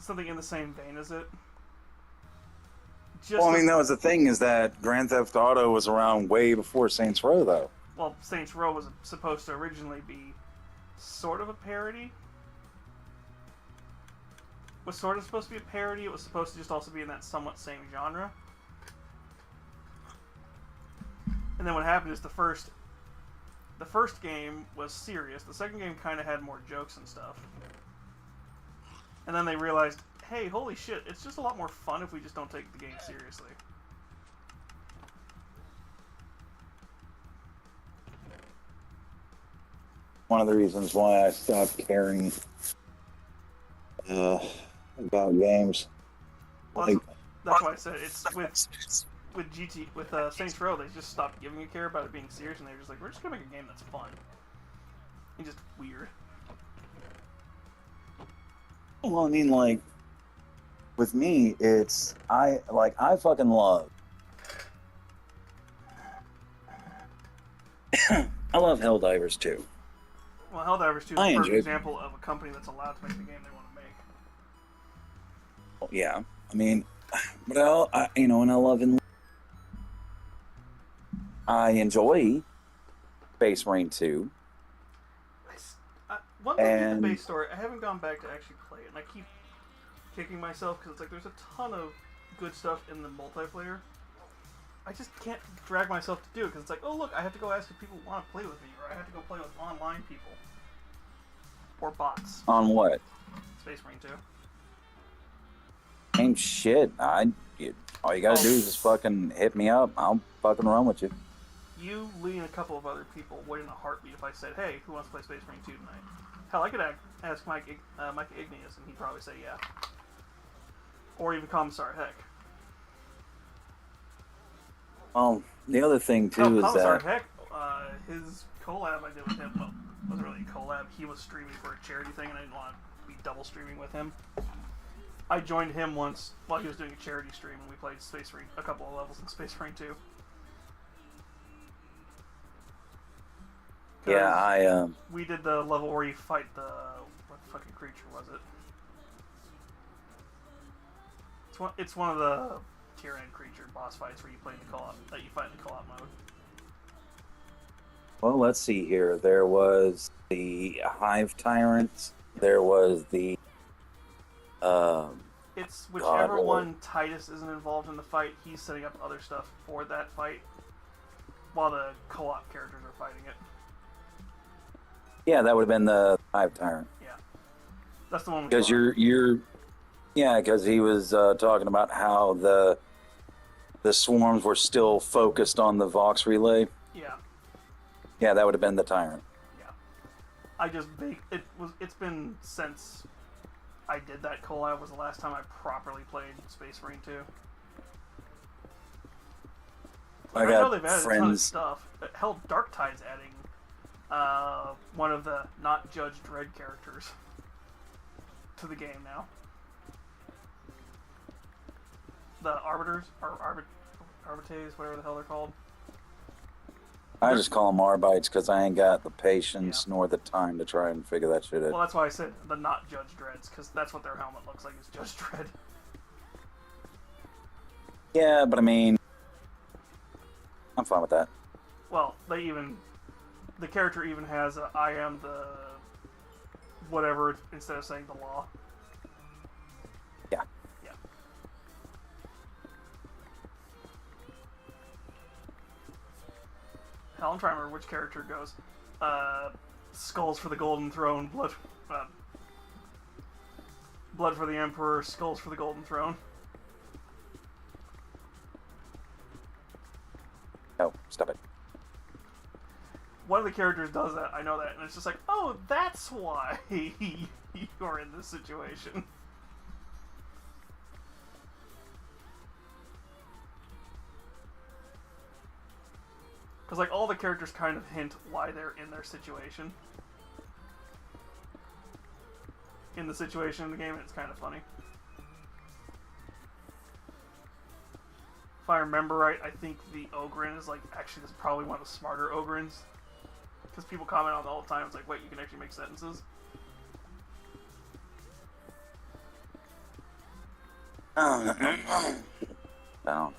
Something in the same vein as it. Well, I mean, that was the thing, is that Grand Theft Auto was around way before Saints Row, though. Well, Saints Row was supposed to originally be sort of a parody. Was sort of supposed to be a parody. It was supposed to just also be in that somewhat same genre. And then what happened is the first game was serious. The second game kind of had more jokes and stuff. And then they realized, hey, holy shit, it's just a lot more fun if we just don't take the game seriously. One of the reasons why I stopped caring about games. Well, Like, that's why I said it's with Saints Row, they just stopped giving a care about it being serious, and they were just like, we're just gonna make a game that's fun and just weird. well, I mean, like, with me, it's I fucking love. I love Helldivers too. Well, Helldivers 2 is I a perfect enjoyed- example of a company that's allowed to make the game they want to make. Well, yeah, I mean, but and I love and I enjoy Space Marine 2. One thing in And- the base story, I haven't gone back to actually play it, and I keep kicking myself because it's like there's a ton of good stuff in the multiplayer. I just can't drag myself to do it because it's like, oh look, I have to go ask if people want to play with me, or I have to go play with online people. Or bots. On what? Space Marine 2. Same shit. All you gotta do is just fucking hit me up. I'll fucking run with you. You, Lee, and a couple of other people would in a heartbeat if I said, hey, who wants to play Space Marine 2 tonight? Hell, I could ask Mike Igneous, and he'd probably say yeah. Or even Commissar Heck. Well, the other thing too No, is Commissar that Heck, his collab I did with him, well, it wasn't really a collab, he was streaming for a charity thing, and I didn't want to be double streaming with him. I joined him once while he was doing a charity stream, and we played Space Marine, a couple of levels in Space Marine 2. yeah, We did the level where you fight what fucking creature was it? It's one of the tier-end creature boss fights where you play in the co-op, that you fight in the co-op mode. well, let's see here. There was the Hive Tyrant. There was the It's whichever God, one Titus isn't involved in the fight, he's setting up other stuff for that fight, while the co-op characters are fighting it. yeah, that would have been the Hive Tyrant. Yeah, that's the one. Because because he was talking about how the swarms were still focused on the Vox relay. Yeah, Yeah, that would have been the Tyrant. yeah. It's been since I did that collab was the last time I properly played Space Marine 2. I know got they've added a ton of friends. stuff. Hell, Dark Tide's adding one of the not Judge Dredd characters to the game now. The Arbiters, or Arbites, whatever the hell they're called. I just call them Arbites because I ain't got the patience nor the time to try and figure that shit out. Well, that's why I said the not Judge Dredds, because that's what their helmet looks like, is Judge Dredd. Yeah, but I mean, I'm fine with that. Well, the character even has a, I am the whatever instead of saying the law. Yeah. Yeah. hell, I'm trying to remember which character goes. Skulls for the Golden Throne, blood for the Emperor, skulls for the Golden Throne. No, stop it. One of the characters does that, I know that, and it's just like, oh, that's why you're in this situation. Because, like, all the characters kind of hint why they're in their situation. In the situation in the game, and it's kind of funny. If I remember right, I think the Ogryn is, like, actually, this is probably one of the smarter Ogryns. Because people comment on it all the time, it's like, wait, you can actually make sentences? Down.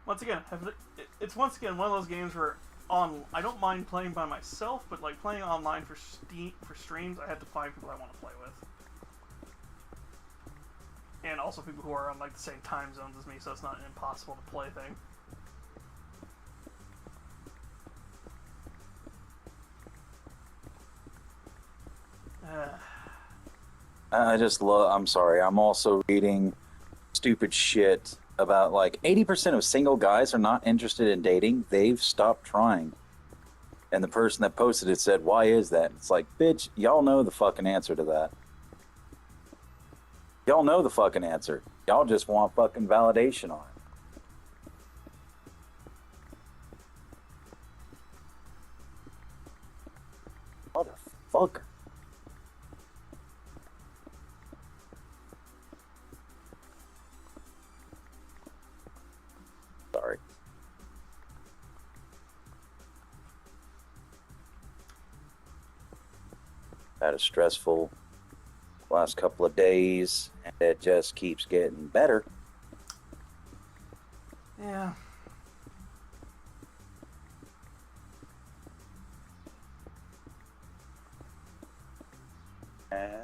Once again, it's once again one of those games where I don't mind playing by myself, but like playing online for streams, I have to find people I want to play with, and also people who are on like the same time zones as me, so it's not an impossible to play thing. I'm sorry, I'm also reading stupid shit about like 80% of single guys are not interested in dating. They've stopped trying. And the person that posted it said, why is that? It's like, bitch, y'all know the fucking answer to that. Y'all know the fucking answer. Y'all just want fucking validation on it. Motherfucker. Sorry. Had a stressful last couple of days, and it just keeps getting better. Yeah. And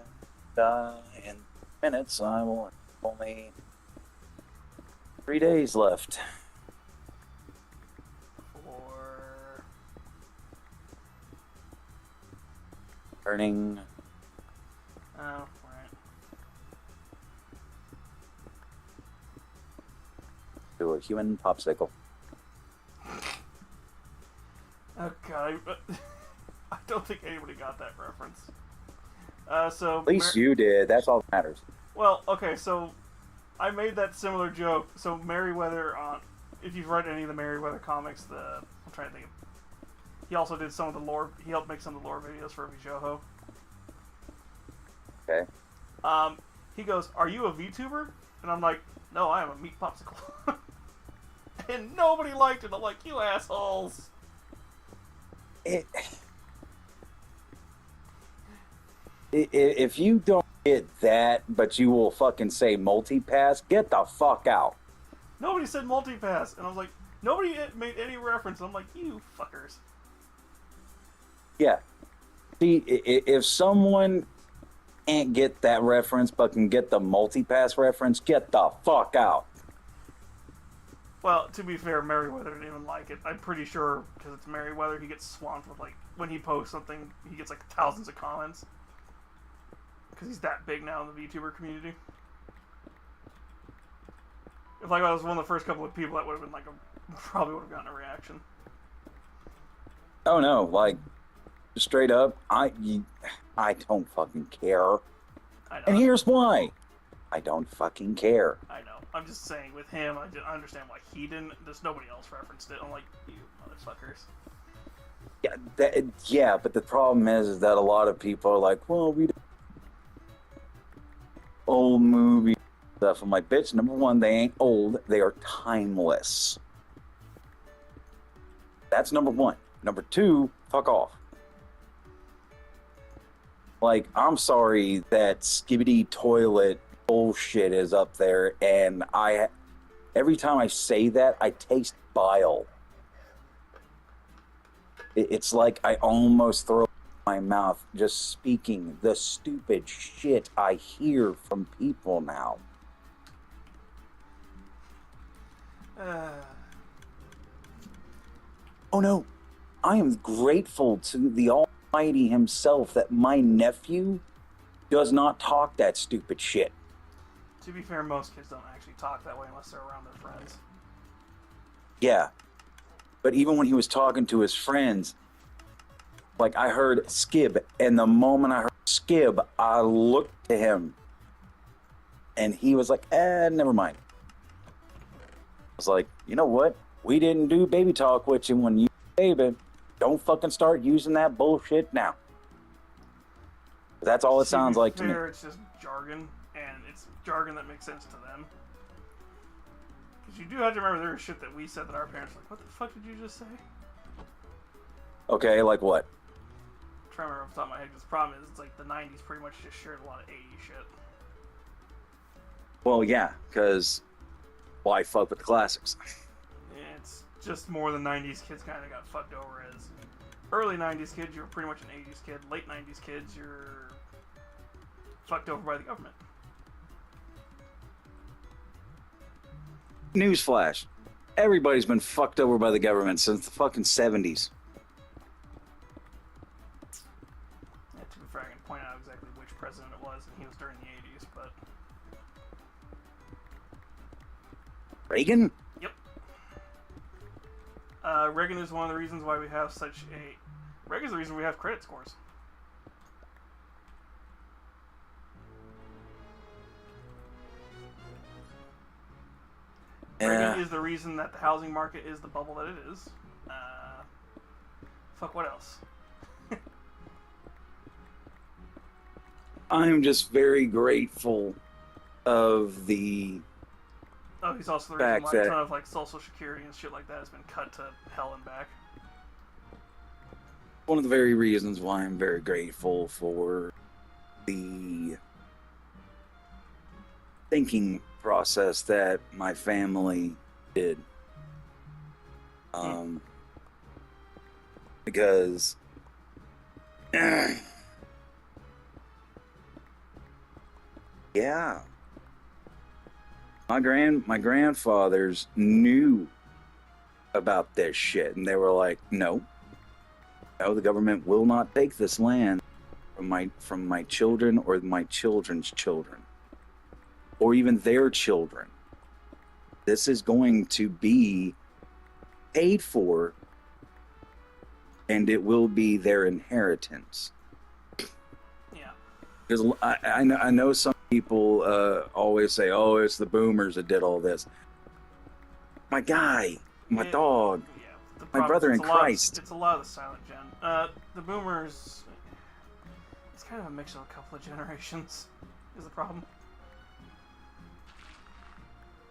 in minutes, I will have only 3 days left. Turning. Oh, right. To a human popsicle. Oh god, I don't think anybody got that reference. So At least you did. That's all that matters. Well, okay, so I made that similar joke. So Merryweather if you've read any of the Merryweather comics, I'm trying to think of. He also did some of the lore. He helped make some of the lore videos for VJoho. Okay. He goes, "Are you a VTuber?" And I'm like, "No, I am a meat popsicle." And nobody liked it. I'm like, "You assholes!" If you don't get that, but you will fucking say multipass, get the fuck out. Nobody said multipass, and I was like, nobody made any reference. I'm like, you fuckers. Yeah. See, if someone can't get that reference but can get the multipass reference, get the fuck out. Well, to be fair, Merryweather didn't even like it. I'm pretty sure, because it's Merryweather, he gets swamped with, like, when he posts something, he gets, like, thousands of comments. Because he's that big now in the VTuber community. If, like, I was one of the first couple of people, that would have been, like, probably would have gotten a reaction. Oh, no, like, straight up, I don't fucking care. I know. And here's why. I don't fucking care. I know. I'm just saying, with him, I understand why he didn't. There's nobody else referenced it. I'm like, you motherfuckers. Yeah, but the problem is that a lot of people are like, well, we do old movie stuff. I'm like, bitch, number one, they ain't old. They are timeless. That's number one. Number two, fuck off. Like, I'm sorry that Skibidi Toilet bullshit is up there, and every time I say that, I taste bile. It's like I almost throw my mouth just speaking the stupid shit I hear from people now. Oh no, I am grateful to the Almighty himself that my nephew does not talk that stupid shit. To be fair, most kids don't actually talk that way unless they're around their friends. Yeah. But even when he was talking to his friends, like I heard Skib, and the moment I heard Skib, I looked to him and he was like, never mind. I was like, you know what? We didn't do baby talk with you when you were baby. Don't fucking start using that bullshit now. That's all it sounds like to me. It's just jargon, and it's jargon that makes sense to them. Because you do have to remember there was shit that we said that our parents were like, what the fuck did you just say? Okay, like what? I'm trying to remember off the top of my head, because the problem is, it's like the 90s pretty much just shared a lot of 80s shit. Well, yeah, because why fuck with the classics? It's just more than 90s kids kind of got fucked over as early 90s kids, you're pretty much an 80s kid. Late 90s kids, you're fucked over by the government. Newsflash. Everybody's been fucked over by the government since the fucking 70s. Yeah, to be fair, I can point out exactly which president it was, and he was during the 80s, but... Reagan? Yep. Reagan is one of the reasons why we have such a... Reagan's the reason we have credit scores. Reagan is the reason that the housing market is the bubble that it is. Fuck, what else? I'm just very grateful of the Oh, he's also the reason fact why a that ton of like Social Security and shit like that has been cut to hell and back. one of the very reasons why I'm very grateful for the thinking process that my family did. Because yeah, my grandfathers knew about this shit, and they were like, no, the government will not take this land from my children or my children's children or even their children. This is going to be paid for, and it will be their inheritance. Yeah. Because I know some people always say, oh, it's the boomers that did all this. My guy, my dog, Yeah. my brother in Christ. It's a lot of the silent gen. The boomers, it's kind of a mix of a couple of generations, is the problem.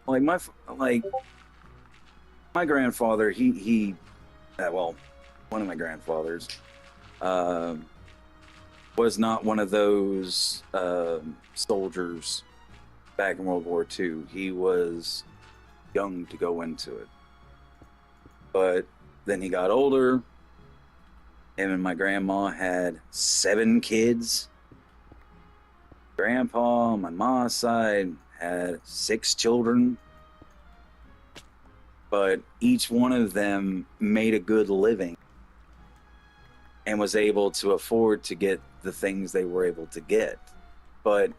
Like my grandfather, he well, one of my grandfathers was not one of those soldiers back in World War II. He was young to go into it, but then he got older. Him and my grandma had 7 kids. Grandpa on my mom's side had 6 children, but each one of them made a good living and was able to afford to get the things they were able to get. But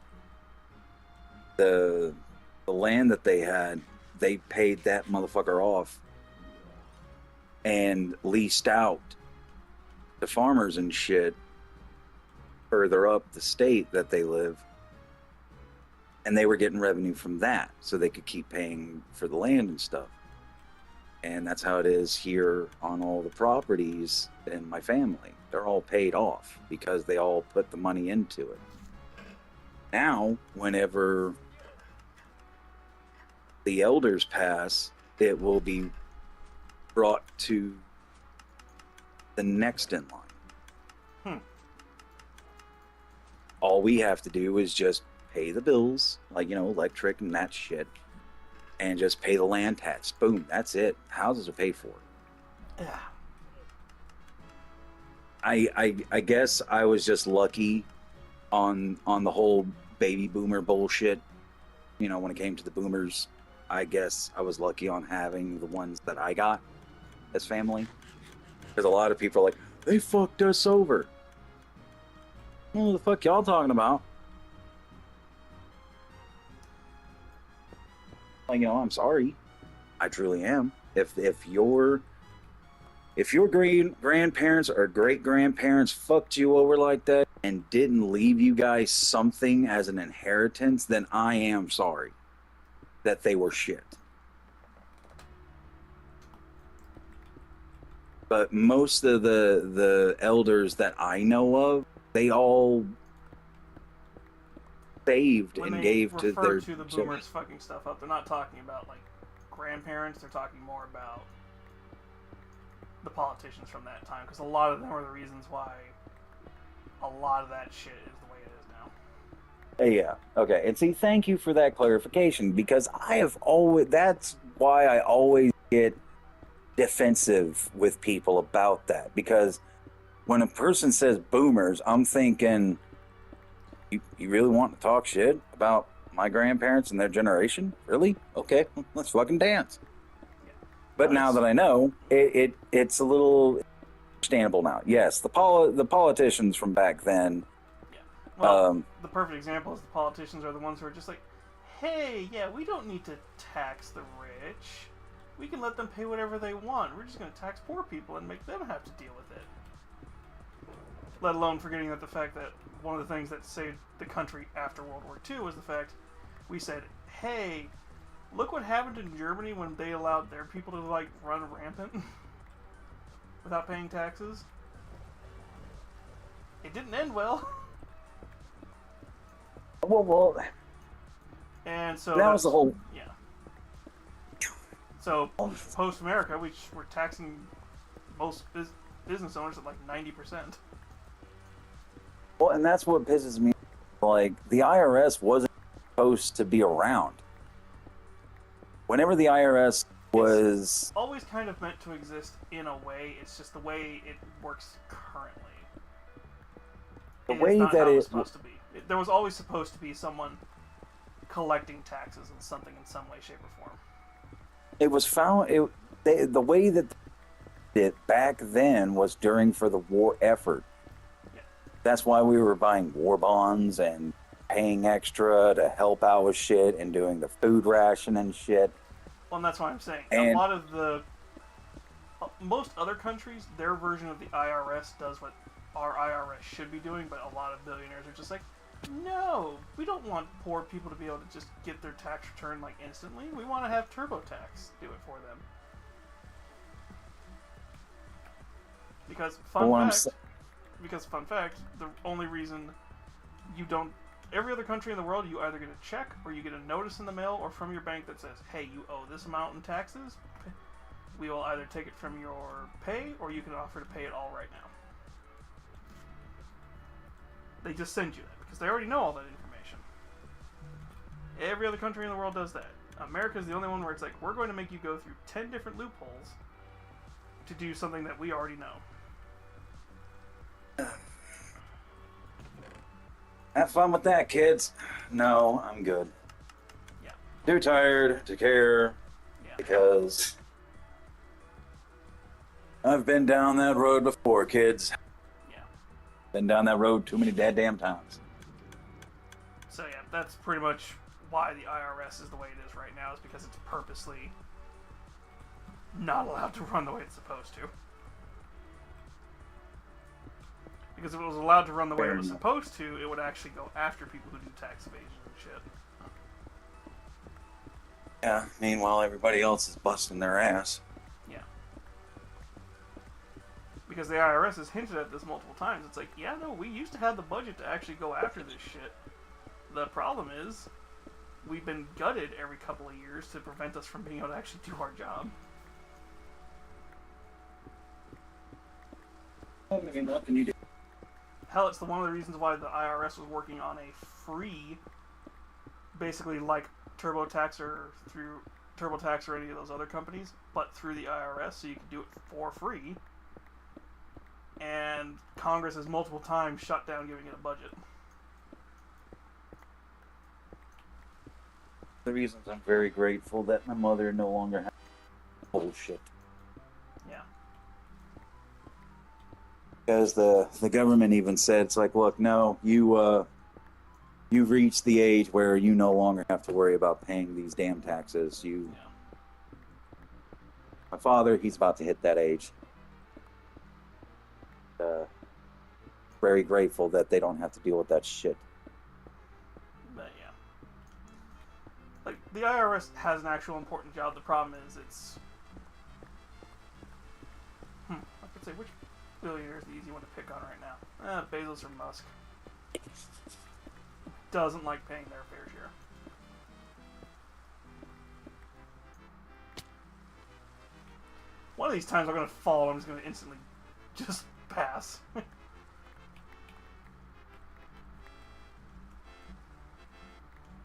the land that they had, they paid that motherfucker off and leased out to farmers and shit further up the state that they live. And they were getting revenue from that, so they could keep paying for the land and stuff. And that's how it is here on all the properties in my family. They're all paid off because they all put the money into it. Now, whenever the elders pass, it will be brought to the next in line. All we have to do is just pay the bills, like, electric and that shit, and just pay the land tax. Boom, that's it. Houses are paid for. Yeah. I guess I was just lucky on the whole baby boomer bullshit. You know, when it came to the boomers, I guess I was lucky on having the ones that I got as family. Because a lot of people are like, they fucked us over. What the fuck y'all talking about? Like, you know, I'm sorry. I truly am. If your grandparents or great grandparents fucked you over like that and didn't leave you guys something as an inheritance, then I am sorry that they were shit. But most of the elders that I know of, they all saved When and they gave to refer their to the boomers fucking stuff up, they're not talking about like grandparents. They're talking more about the politicians from that time, because a lot of them are the reasons why a lot of that shit is the way it is now. Yeah. Okay. And see, thank you for that clarification, because I have always, that's why I always get defensive with people about that, because when a person says boomers, I'm thinking, you really want to talk shit about my grandparents and their generation? Really? Okay, let's fucking dance. But now that I know, it's a little understandable now. Yes, the politicians from back then. Yeah. Well, the perfect example is the politicians are the ones who are just like, hey, yeah, we don't need to tax the rich. We can let them pay whatever they want. We're just going to tax poor people and make them have to deal with it. Let alone forgetting that the fact that one of the things that saved the country after World War II was the fact we said, hey, look what happened in Germany when they allowed their people to, like, run rampant without paying taxes. It didn't end well. Well, and so that was the whole... Yeah. So, post-America, we were taxing most business owners at, like, 90%. Well, and that's what pisses me off. Like, the IRS wasn't supposed to be around. Whenever the IRS was... It's always kind of meant to exist in a way. It's just the way it works currently. The way that it was supposed to be. There was always supposed to be someone collecting taxes in some way, shape, or form. It was found... the way that it back then was for the war effort. That's why we were buying war bonds and paying extra to help out with shit and doing the food ration and shit. Well, and that's why I'm saying and a lot of most other countries, their version of the IRS does what our IRS should be doing, but a lot of billionaires are just like, no, we don't want poor people to be able to just get their tax return like instantly. We want to have TurboTax do it for them. Because fun fact, the only reason you don't... Every other country in the world, you either get a check or you get a notice in the mail or from your bank that says, hey, you owe this amount in taxes. We will either take it from your pay or you can offer to pay it all right now. They just send you that because they already know all that information. Every other country in the world does that. America is the only one where it's like, we're going to make you go through 10 different loopholes to do something that we already know. Have fun with that, kids. No, I'm good. Yeah. Too tired to care. Yeah. Because I've been down that road before, kids. Yeah. Been down that road too many damn times. So yeah, that's pretty much why the IRS is the way it is right now, is because it's purposely not allowed to run the way it's supposed to. Because if it was allowed to run the way it was supposed to, it would actually go after people who do tax evasion and shit. Yeah, meanwhile everybody else is busting their ass. Yeah. Because the IRS has hinted at this multiple times. It's like, yeah, no, we used to have the budget to actually go after this shit. The problem is, we've been gutted every couple of years to prevent us from being able to actually do our job. I mean, what can you do? Hell, it's one of the reasons why the IRS was working on a free, basically like TurboTax or any of those other companies, but through the IRS, so you could do it for free. and Congress has multiple times shut down giving it a budget. The reasons I'm very grateful that my mother no longer has bullshit. Yeah. Because the government even said, it's like, look, no, you've reached the age where you no longer have to worry about paying these damn taxes. Yeah. My father, he's about to hit that age. Very grateful that they don't have to deal with that shit. But yeah. Like, the IRS has an actual important job. The problem is it's... I could say, which billionaire is the easy one to pick on right now? Bezos or Musk. Doesn't like paying their fair share. One of these times I'm going to fall, I'm just going to instantly just pass.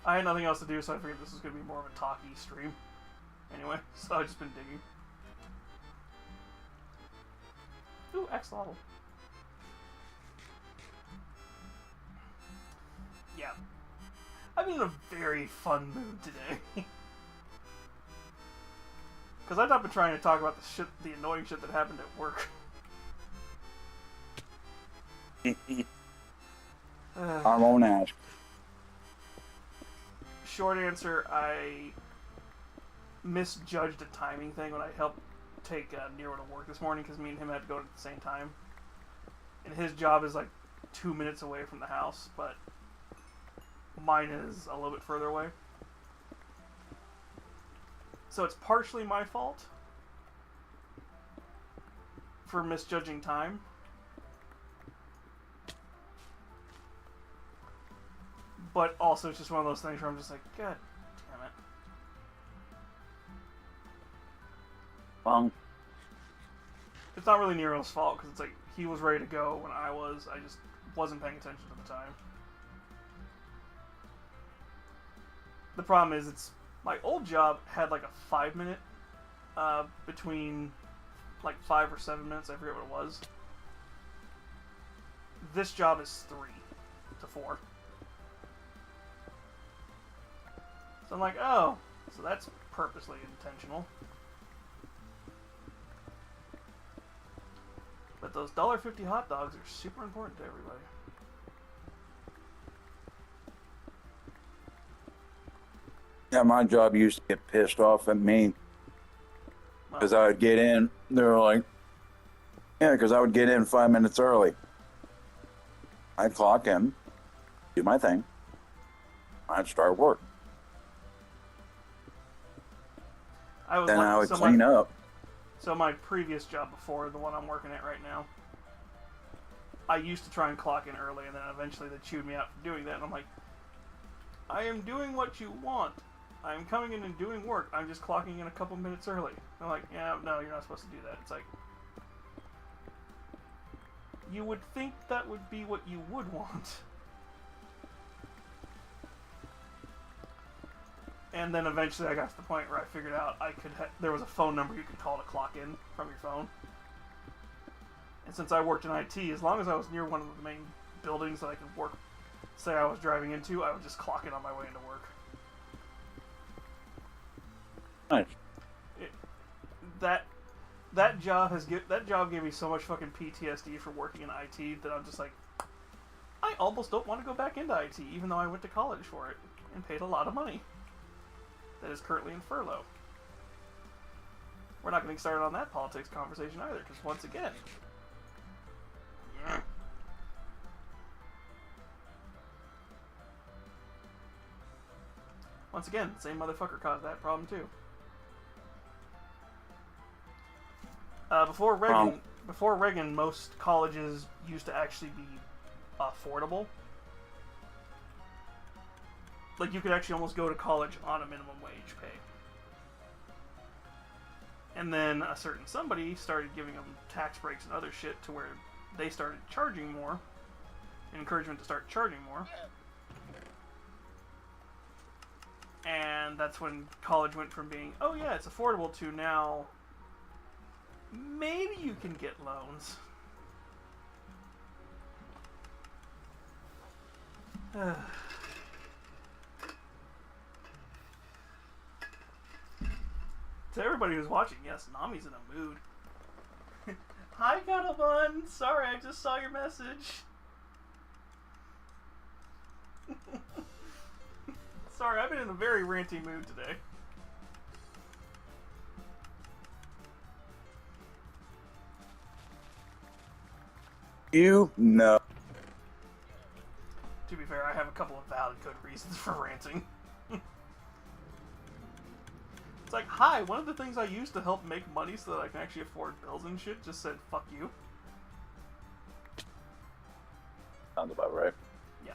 I had nothing else to do, so I figured this was going to be more of a talky stream. Anyway, so I've just been digging. Ooh, axolotl. Yeah. I'm in a very fun mood today. Because I've not been trying to talk about the annoying shit that happened at work. I won't ask. Short answer, I misjudged a timing thing when I helped take Nero to work this morning because me and him had to go at the same time. And his job is like 2 minutes away from the house, but mine is a little bit further away. So it's partially my fault for misjudging time. But also it's just one of those things where I'm just like, God damn it. Well, It's not really Nero's fault, because it's like, he was ready to go when I was. I just wasn't paying attention at the time. The problem is, it's my old job had like a 5-minute between like 5 or 7 minutes, I forget what it was. This job is 3 to 4. So I'm like, oh, so that's purposely intentional. But those $1.50 hot dogs are super important to everybody. yeah, my job used to get pissed off at me because I would get in. They were like, yeah, because I would get in 5 minutes early. I'd clock in, do my thing. I'd start work. Then I would clean up. So my previous job before, the one I'm working at right now, I used to try and clock in early, and then eventually they chewed me out for doing that. And I'm like, I am doing what you want. I'm coming in and doing work. I'm just clocking in a couple minutes early. I'm like, yeah, no, you're not supposed to do that. It's like, you would think that would be what you would want. And then eventually I got to the point where I figured out there was a phone number you could call to clock in from your phone. And since I worked in IT, as long as I was near one of the main buildings that I could work, say I was driving into, I would just clock in on my way into work. Nice. That job gave me so much fucking PTSD for working in IT that I'm just like, I almost don't want to go back into IT, even though I went to college for it and paid a lot of money. That is currently in furlough. We're not getting started on that politics conversation either, because once again... Once again, same motherfucker caused that problem too. Before Reagan, most colleges used to actually be affordable. Like, you could actually almost go to college on a minimum wage pay. And then a certain somebody started giving them tax breaks and other shit to where they started charging more. Encouragement to start charging more. And that's when college went from being, oh yeah, it's affordable, to now, maybe you can get loans. To everybody who's watching, yes, Nami's in a mood. Hi, Cuddlebun! Sorry, I just saw your message. Sorry, I've been in a very ranty mood today. You know. To be fair, I have a couple of valid good reasons for ranting. It's like, hi, one of the things I use to help make money so that I can actually afford bills and shit just said, fuck you. Sounds about right. Yeah.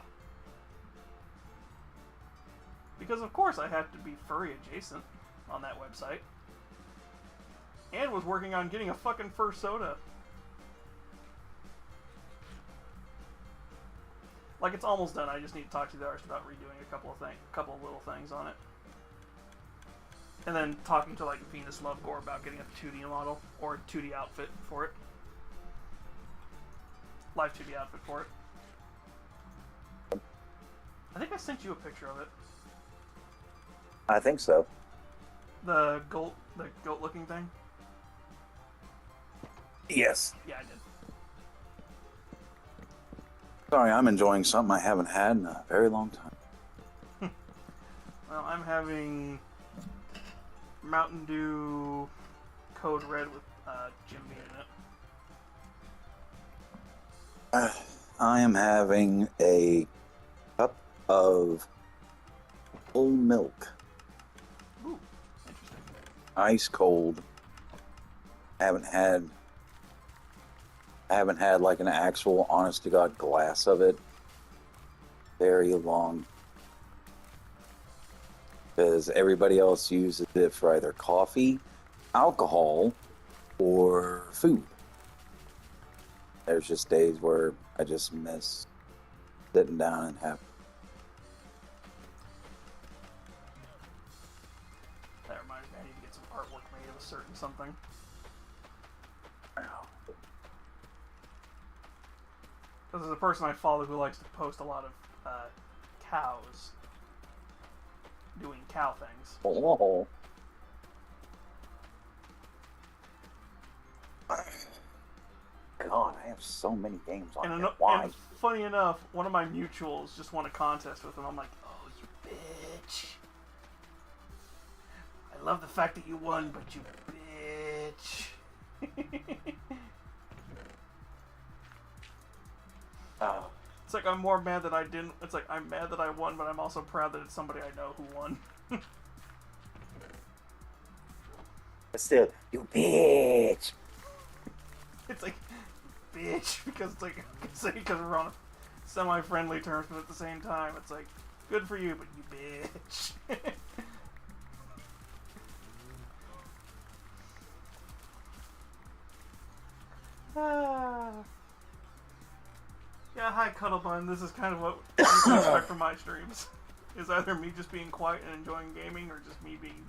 Because of course I have to be furry adjacent on that website. And was working on getting a fucking fur soda. Like, it's almost done. I just need to talk to the artist about redoing a couple of little things on it. And then talking to, like, Venus Lovegore about getting a 2D model, or a 2D outfit for it. Live 2D outfit for it. I think I sent you a picture of it. I think so. The goat-looking thing? Yes. Yeah, I did. Sorry, I'm enjoying something I haven't had in a very long time. Well, I'm having Mountain Dew Code Red with Jim Beam in it. I am having a cup of whole milk, Ooh, interesting. ice cold. I haven't had like an actual honest to God glass of it very long, because everybody else uses it for either coffee, alcohol, or food. There's just days where I just miss sitting down and having. That reminds me, I need to get some artwork made of a certain something. This is a person I follow who likes to post a lot of cows doing cow things. Oh. God, I have so many games on here. Why? And funny enough, one of my mutuals just won a contest with him. I'm like, oh, you bitch. I love the fact that you won, but you bitch. Oh. It's like I'm more mad that I didn't. It's like I'm mad that I won, but I'm also proud that it's somebody I know who won. But still, you bitch. It's like, bitch, because it's like, because we're on semi-friendly terms, but at the same time, it's like, good for you, but you bitch. Yeah, hi Cuddlebun. This is kind of what you can expect from my streams. Is either me just being quiet and enjoying gaming, or just me being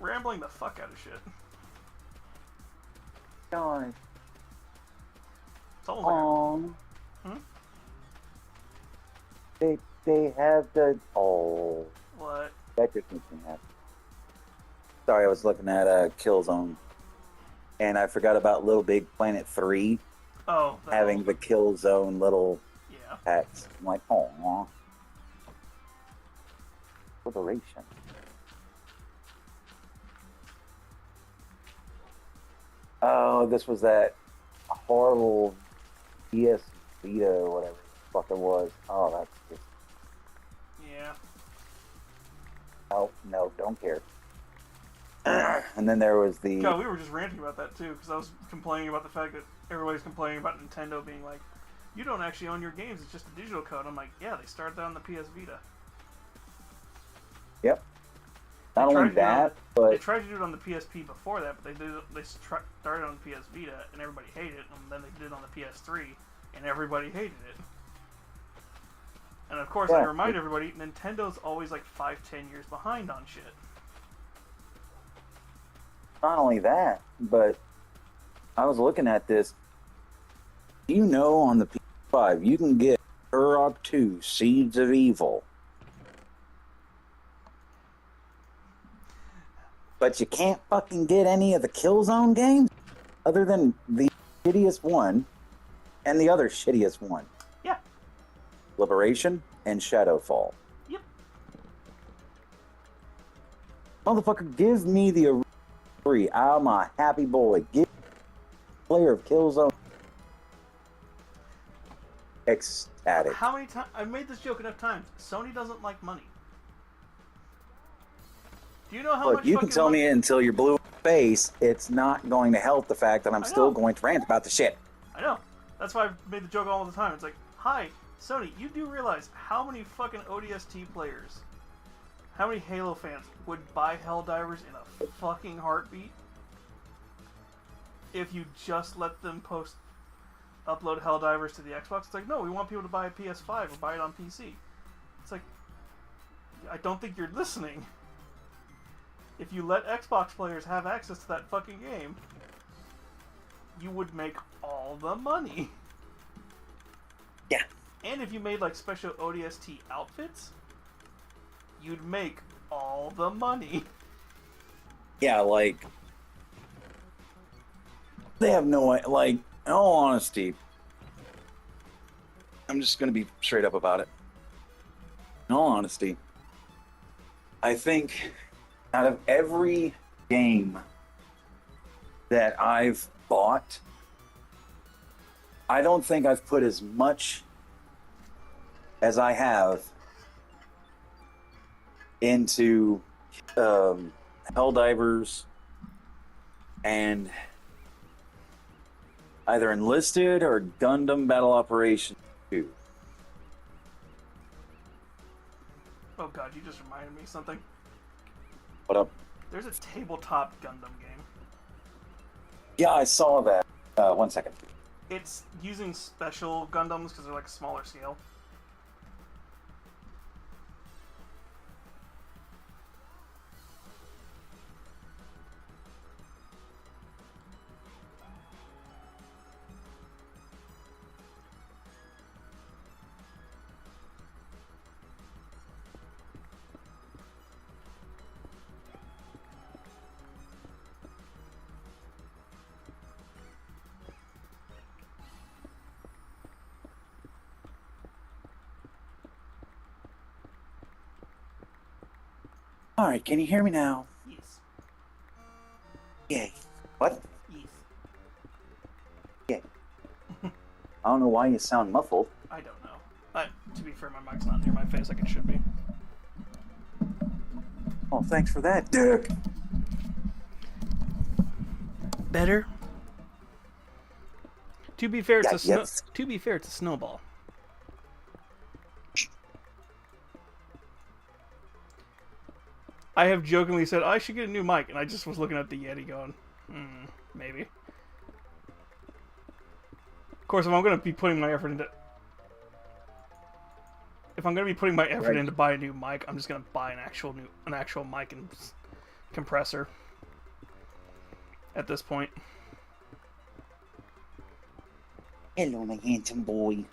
rambling the fuck out of shit. God. It's almost They have the what? that just makes me happy. Sorry, I was looking at Killzone, and I forgot about Little Big Planet 3 Oh, having the Killzone little yeah. packs. I'm like, aw. Liberation. Oh, this was that horrible PS Vita or whatever the fuck it was. Oh, that's just... Yeah. Oh, no, don't care. And then there was the... God, we were just ranting about that too, because I was complaining about the fact that everybody's complaining about Nintendo being like, you don't actually own your games, it's just a digital code. I'm like, yeah, they started that on the PS Vita. Yep. Not only that, They but... tried to do it on the PSP before that, but they started on the PS Vita, and everybody hated it, and then they did it on the PS3, and everybody hated it. And of course, I remind everybody, Nintendo's always like 5-10 years behind on shit. Not only that, but I was looking at this. You know, on the PS5, you can get Turok 2, Seeds of Evil. But you can't fucking get any of the Killzone games other than the shittiest one and the other shittiest one. Yeah. Liberation and Shadowfall. Yep. Motherfucker, give me the free. I'm a happy boy. Give me the player of Killzone. Ecstatic. How many times? I've made this joke enough times. Sony doesn't like money. Do you know how Look, much you can fucking tell money... me until you're blue in the face, it's not going to help the fact that I'm I still know. going to rant about the shit. I know. That's why I've made the joke all the time. It's like, hi, Sony, you do realize how many fucking ODST players, how many Halo fans would buy Helldivers in a fucking heartbeat if you just let them upload Helldivers to the Xbox? It's like, no, we want people to buy a PS5 or buy it on PC. It's like, I don't think you're listening. If you let Xbox players have access to that fucking game, you would make all the money. Yeah. And if you made like special ODST outfits, you'd make all the money. Yeah, like, they have no, like, in all honesty, I'm just going to be straight up about it. In all honesty, I think out of every game that I've bought, I don't think I've put as much as I have into Helldivers and either Enlisted or Gundam Battle Operation 2. Oh god, you just reminded me of something. What up? There's a tabletop Gundam game. Yeah, I saw that. 1 second. It's using special Gundams because they're like a smaller scale. All right, can you hear me now? Yes. Yay. What? Yes. I don't know why you sound muffled. I don't know. To be fair, my mic's not near my face like it should be. Oh, thanks for that, dick. Better? To be fair, Yeah, yes. To be fair, it's a snowball. I have jokingly said I should get a new mic, and I just was looking at the Yeti going, maybe. Of course, if I'm going to be putting my effort into... If I'm going to be putting my effort Right. in to buy a new mic, I'm just going to buy an actual mic and compressor. At this point. Hello, my handsome boy.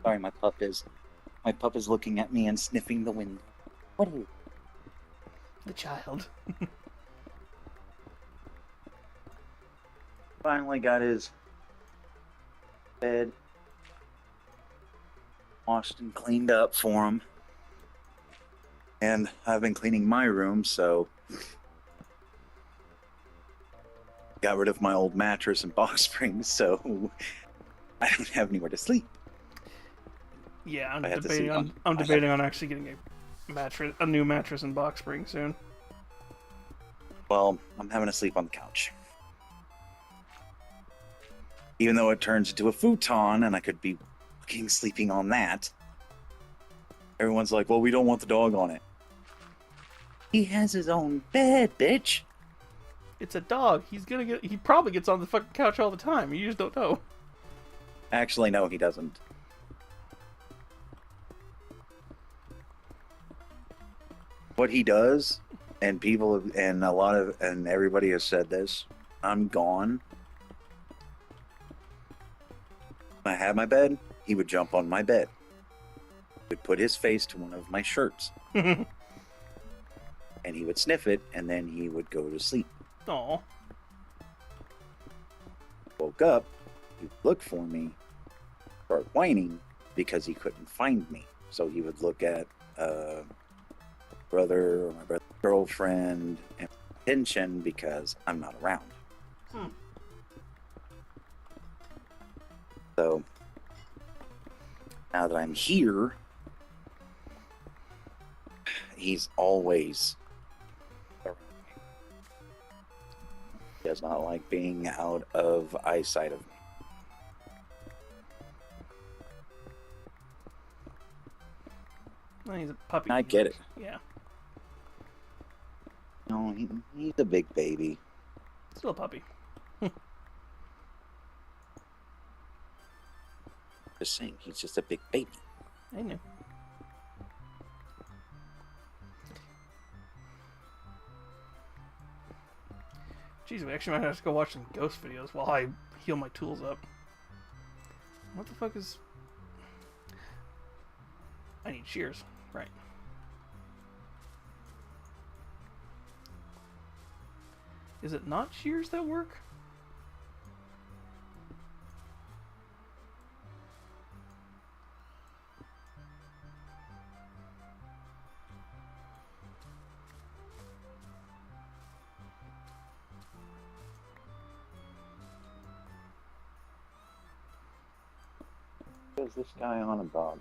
Sorry, my pup is looking at me and sniffing the wind. What are you? The child. Finally got his bed washed and cleaned up for him. And I've been cleaning my room, so got rid of my old mattress and box springs, so I don't have anywhere to sleep. Yeah, I'm I have to debating sleep on on- I'm debating on actually getting a new mattress and box spring soon. Well, I'm having to sleep on the couch. Even though it turns into a futon and I could be fucking sleeping on that. Everyone's like, well, we don't want the dog on it. He has his own bed, bitch. It's a dog. He probably gets on the fucking couch all the time. You just don't know. Actually, no, he doesn't. What he does, and people have, and everybody has said this, I'm gone. When I had my bed, he would jump on my bed. would put his face to one of my shirts, and he would sniff it, and then he would go to sleep. Aw. Woke up, he would look for me, start whining because he couldn't find me. So he would look at brother or my brother's girlfriend and attention because I'm not around. So now that I'm here, he's always around me. He does not like being out of eyesight of me. Well, he's a puppy. I get it. Yeah. No, he's a big baby. Still a puppy. Just saying, he's just a big baby. I knew. Jeez, we actually might have to go watch some ghost videos while I heal my tools up. What the fuck is... I need shears. Right. Is it not shears that work? What is this guy on about?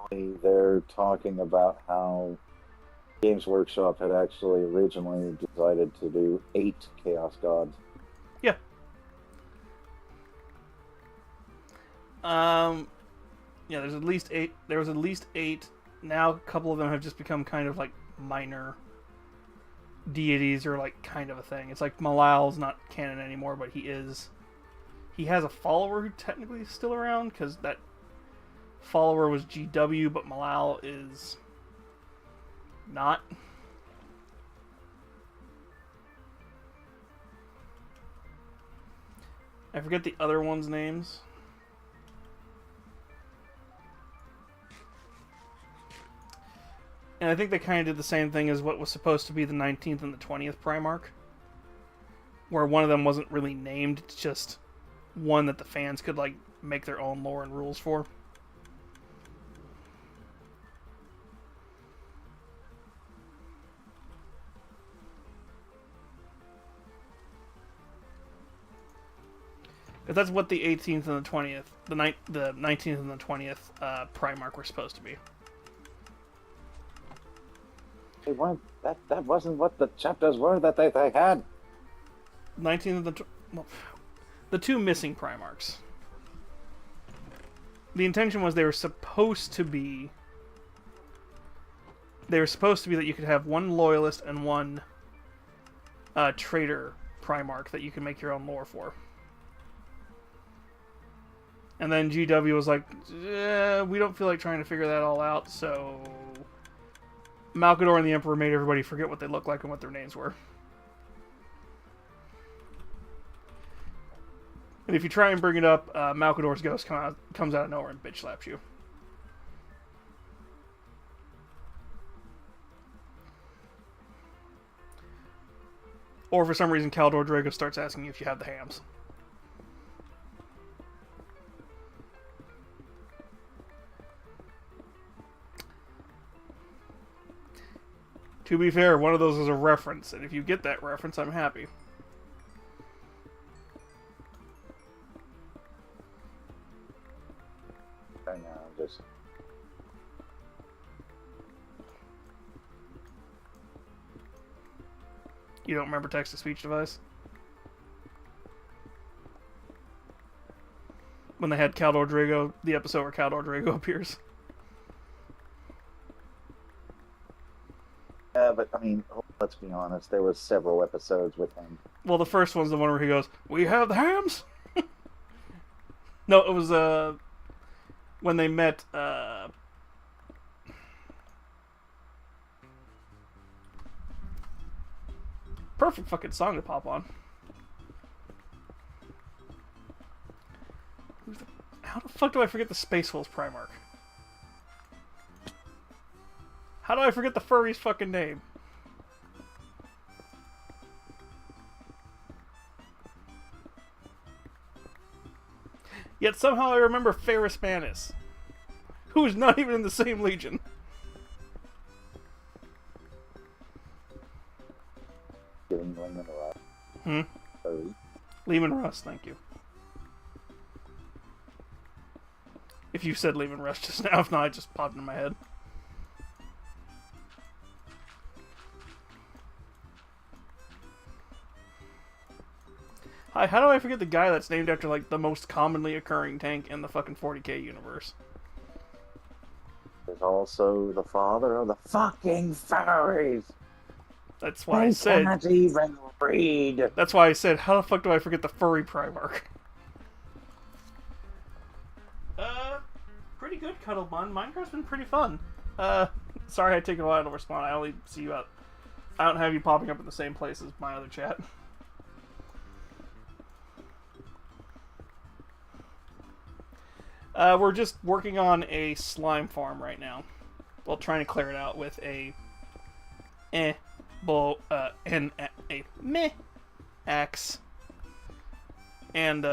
Apparently they're talking about how Games Workshop had actually originally decided to do 8 Chaos Gods. Yeah. Yeah, there's at least 8. There was at least 8. Now a couple of them have just become kind of like minor deities or like kind of a thing. It's like Malal's not canon anymore, but he is. He has a follower who technically is still around because that follower was GW, but Malal is not. I forget the other one's names. And I think they kind of did the same thing as what was supposed to be the 19th and the 20th Primarch. Where one of them wasn't really named, it's just one that the fans could, like, make their own lore and rules for. Because that's what the 18th and the 20th, the 19th and the 20th Primarch were supposed to be. They weren't, that wasn't what the chapters were that they had. 19th and the two missing Primarchs. The intention was they were supposed to be that you could have one loyalist and one traitor Primarch that you can make your own lore for. And then GW was like, we don't feel like trying to figure that all out, so Malkador and the Emperor made everybody forget what they looked like and what their names were. And if you try and bring it up, Malkador's ghost comes out of nowhere and bitch slaps you. Or for some reason, Kaldor Drago starts asking you if you have the hams. To be fair, one of those is a reference, and if you get that reference, I'm happy. Right now, just You don't remember text-to-speech device? When they had Kaldor Drago, the episode where Kaldor Drago appears. yeah, but I mean, let's be honest. There was several episodes with him. Well, the first one's the one where he goes, "We have the hams." No, it was when they met. Perfect fucking song to pop on. How the fuck do I forget the Space Wolves Primarch? How do I forget the furry's fucking name? Yet somehow I remember Ferris Manus, who is not even in the same legion. Giving Lehman a lot. Hmm? Sorry. Lehman Russ, thank you. If you said Lehman Russ just now, if not, it just popped in my head. Hi, how do I forget the guy that's named after, like, the most commonly occurring tank in the fucking 40k universe? There's also the father of the fucking furries. That's why I said... can't even read. That's why I said, how the fuck do I forget the furry Primarch? Pretty good, Cuddle Bun. Minecraft's been pretty fun. Sorry I take a while to respond. I only see you out... I don't have you popping up in the same place as my other chat. We're just working on a slime farm right now. Well, trying to clear it out with a meh axe. And,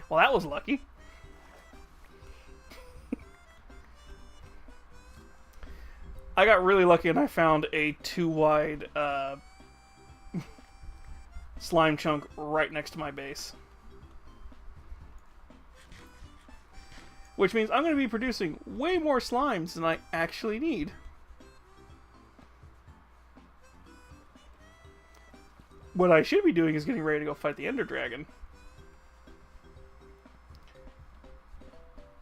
well, that was lucky. I got really lucky and I found a 2-wide, slime chunk right next to my base. Which means I'm going to be producing way more slimes than I actually need. What I should be doing is getting ready to go fight the Ender Dragon.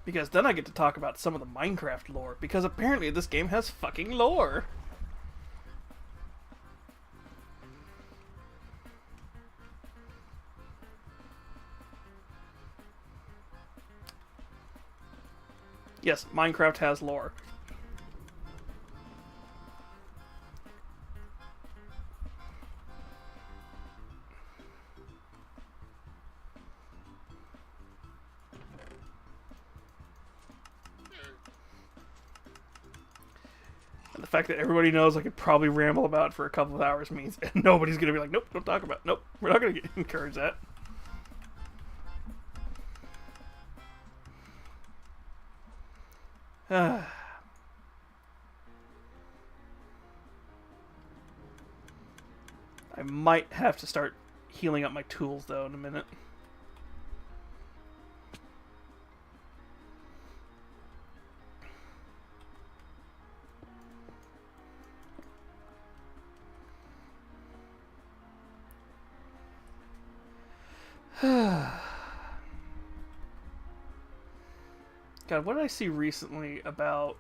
Because then I get to talk about some of the Minecraft lore. Because apparently this game has fucking lore. Yes, Minecraft has lore. And the fact that everybody knows I could probably ramble about for a couple of hours means nobody's going to be like, nope, don't talk about it. Nope, we're not going to encourage that. I might have to start healing up my tools, though, in a minute. God, what did I see recently about...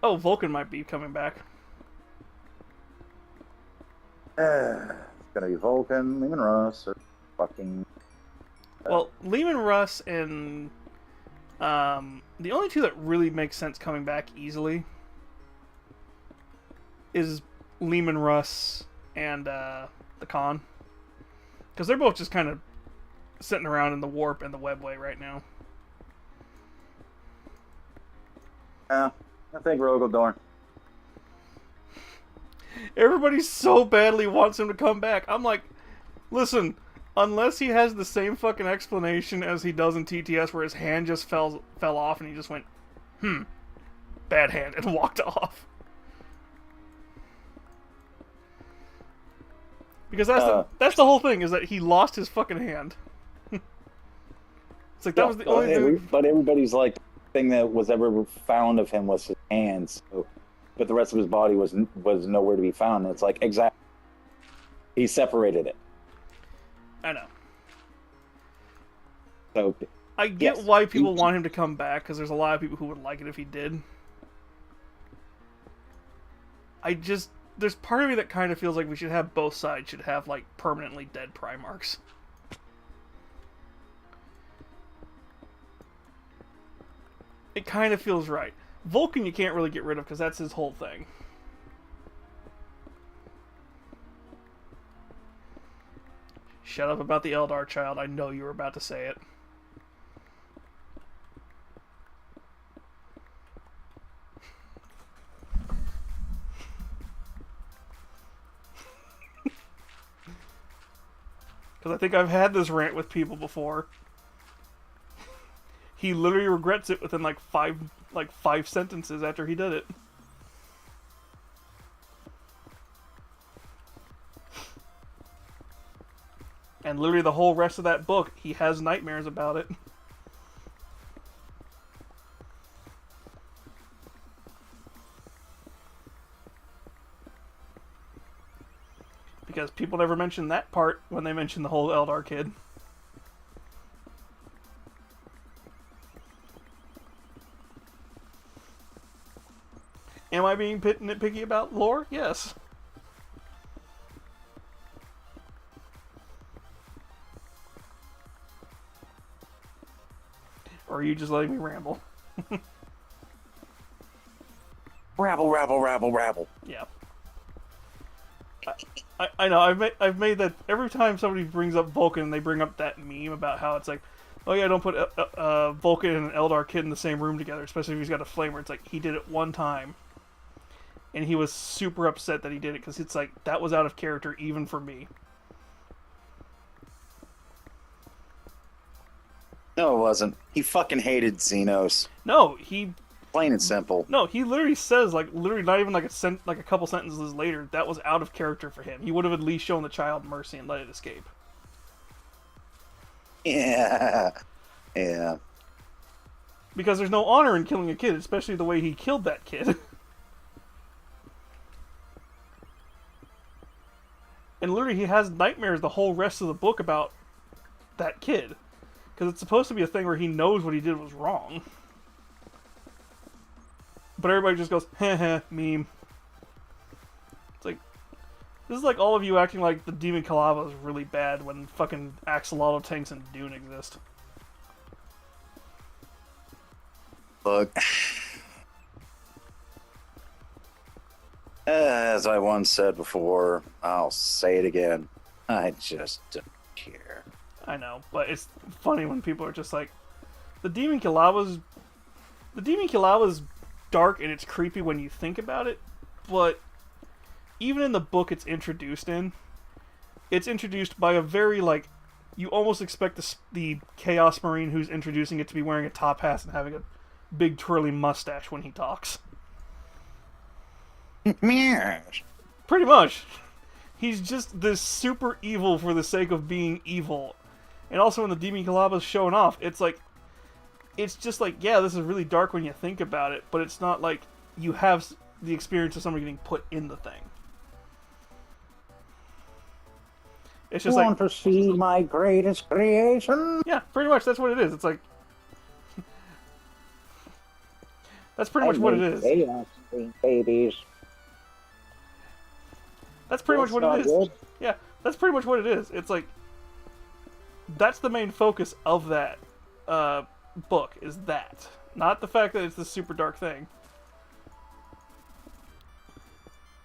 Oh, Vulcan might be coming back. It's gonna be Vulcan, Lehman Russ, or fucking... Well, Lehman Russ and... the only two that really make sense coming back easily is Lehman Russ and the Khan. Because they're both just kind of sitting around in the warp and the webway right now. Yeah, I think Rogaldorn. Everybody so badly wants him to come back. I'm like, listen, unless he has the same fucking explanation as he does in TTS where his hand just fell off and he just went, bad hand, and walked off. Because that's the whole thing, is that he lost his fucking hand. It's like, that was the only thing... But everybody's like, the thing that was ever found of him was his hands. So, but the rest of his body was nowhere to be found. And it's like, exactly. He separated it. I know. So, I get why people want him to come back, because there's a lot of people who would like it if he did. There's part of me that kind of feels like we should have both sides should have, like, permanently dead Primarchs. It kind of feels right. Vulcan you can't really get rid of because that's his whole thing. Shut up about the Eldar, child. I know you were about to say it. Because I think I've had this rant with people before. He literally regrets it within like five sentences after he did it. And literally the whole rest of that book, he has nightmares about it. Because people never mention that part when they mention the whole Eldar kid. Am I being nitpicky about lore? Yes. Or are you just letting me ramble? Rabble, rabble, rabble, rabble. Yeah. I know, I've made that every time somebody brings up Vulcan, they bring up that meme about how it's like, oh yeah, don't put Vulcan and an Eldar kid in the same room together, especially if he's got a flamer. It's like, he did it one time. And he was super upset that he did it, because it's like, that was out of character even for me. No, it wasn't. He fucking hated Xenos. No, he... Plain and simple. No, he literally says, like, literally not even like a couple sentences later, that was out of character for him. He would have at least shown the child mercy and let it escape. Yeah. Yeah. Because there's no honor in killing a kid, especially the way he killed that kid. And literally he has nightmares the whole rest of the book about that kid. Because it's supposed to be a thing where he knows what he did was wrong. But everybody just goes, heh heh, meme. It's like, this is like all of you acting like the Demon Kalava is really bad when fucking axolotl tanks and Dune exist. Look. As I once said before, I'll say it again. I just don't care. I know, but it's funny when people are just like, the Demon Kalava's dark and it's creepy when you think about it, but even in the book it's introduced by a very, like, you almost expect the Chaos Marine who's introducing it to be wearing a top hat and having a big twirly mustache when he talks. Yes. Pretty much. He's just this super evil for the sake of being evil. And also when the Demon Kalava's showing off, it's like, it's just like, yeah, this is really dark when you think about it, but it's not like you have the experience of somebody getting put in the thing. It's just Want to see my greatest creation? Yeah, pretty much, that's what it is. It's like, that's pretty much what it is. Chaos, babies. That's pretty much what it is. Yeah, that's pretty much what it is. It's like, that's the main focus of that book, is that. Not the fact that it's this super dark thing.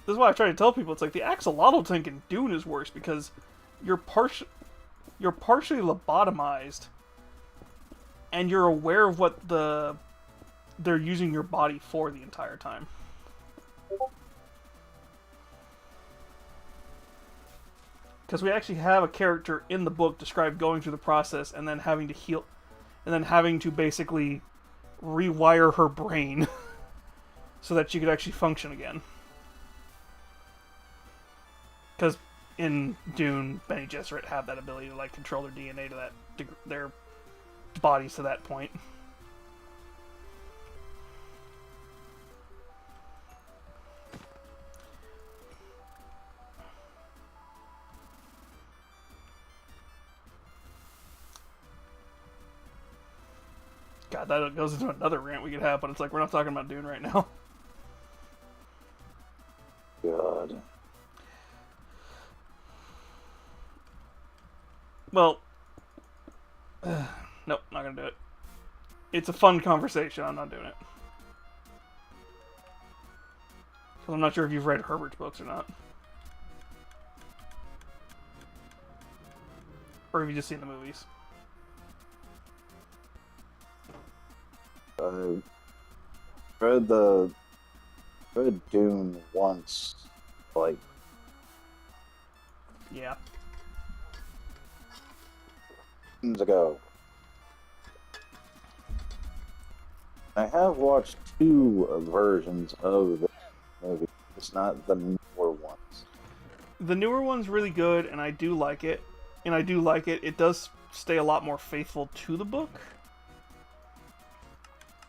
This is why I try to tell people, it's like, the axolotl tank in Dune is worse, because you're partially lobotomized, and you're aware of what they're using your body for the entire time. Because we actually have a character in the book described going through the process and then having to heal, and then having to basically rewire her brain so that she could actually function again. Because in Dune, Bene Gesserit have that ability to, like, control their DNA to that, their bodies to that point. God, that goes into another rant we could have, but it's like, we're not talking about Dune right now. God. Well, nope, not gonna do it. It's a fun conversation, I'm not doing it. Because I'm not sure if you've read Herbert's books or not. Or have you just seen the movies? Read Dune once, like Yeah. years ago. I have watched two versions of the movie. It's not the newer ones. The newer one's really good, and I do like it. And I do like it. It does stay a lot more faithful to the book.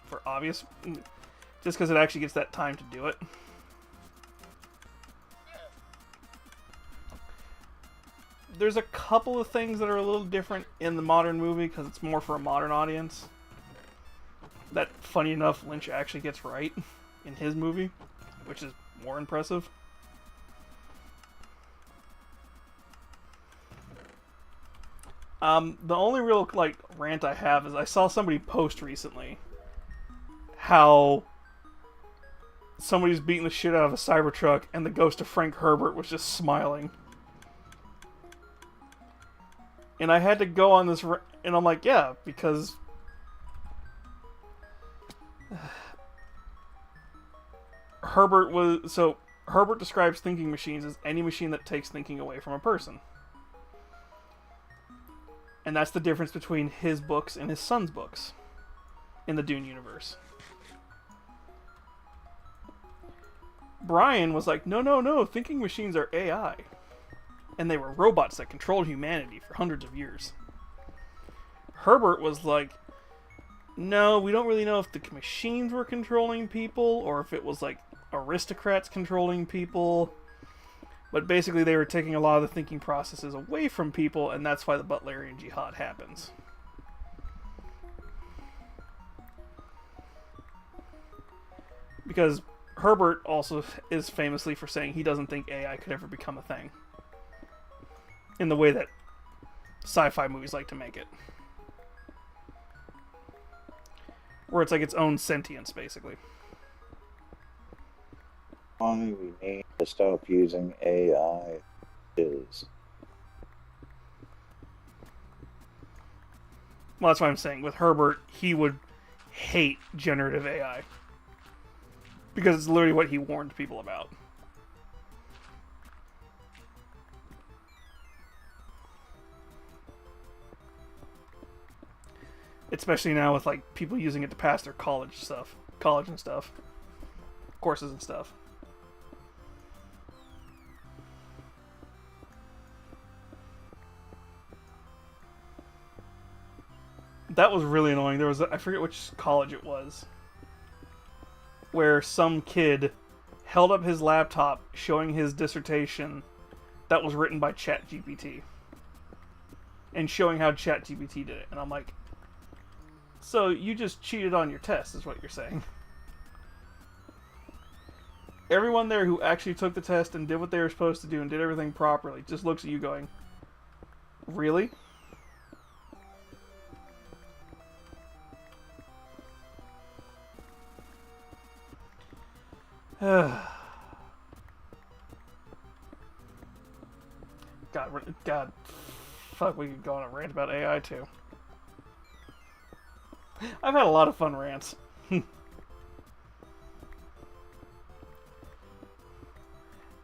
For obvious... Just because it actually gets that time to do it. There's a couple of things that are a little different in the modern movie, because it's more for a modern audience. That, funny enough, Lynch actually gets right in his movie, which is more impressive. The only real, like, rant I have is I saw somebody post recently how somebody's beating the shit out of a Cybertruck and the ghost of Frank Herbert was just smiling. And I had to go on this, and I'm like, yeah, because Herbert describes thinking machines as any machine that takes thinking away from a person. And that's the difference between his books and his son's books in the Dune universe. Brian was like, no, thinking machines are AI. And they were robots that controlled humanity for hundreds of years. Herbert was like, no, we don't really know if the machines were controlling people or if it was like aristocrats controlling people. But basically they were taking a lot of the thinking processes away from people, and that's why the Butlerian Jihad happens. Because Herbert also is famously for saying he doesn't think AI could ever become a thing. In the way that sci-fi movies like to make it. Where it's like its own sentience, basically. Why we need to stop using AI is... Well, that's what I'm saying. With Herbert, he would hate generative AI. Because it's literally what he warned people about. Especially now with like people using it to pass their college and stuff. Courses and stuff. That was really annoying. There was I forget which college it was, where some kid held up his laptop showing his dissertation that was written by ChatGPT. And showing how ChatGPT did it. And I'm like, so you just cheated on your test, is what you're saying. Everyone there who actually took the test and did what they were supposed to do and did everything properly just looks at you going, really? God, fuck, we could go on a rant about AI too. I've had a lot of fun rants. And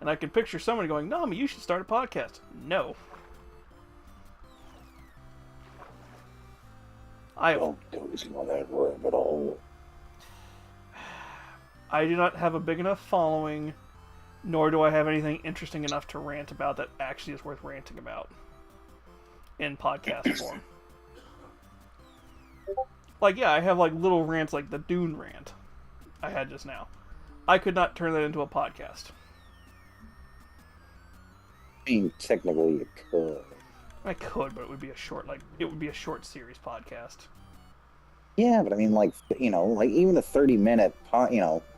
I can picture someone going, Nami, you should start a podcast. No. Don't go using all that word at all. I do not have a big enough following, nor do I have anything interesting enough to rant about that actually is worth ranting about in podcast form. Like, yeah, I have like little rants like the Dune rant I had just now. I could not turn that into a podcast. I mean, technically you could. I could, but it would be a short series podcast. Yeah, but I mean, like, you know, like even a 30-minute,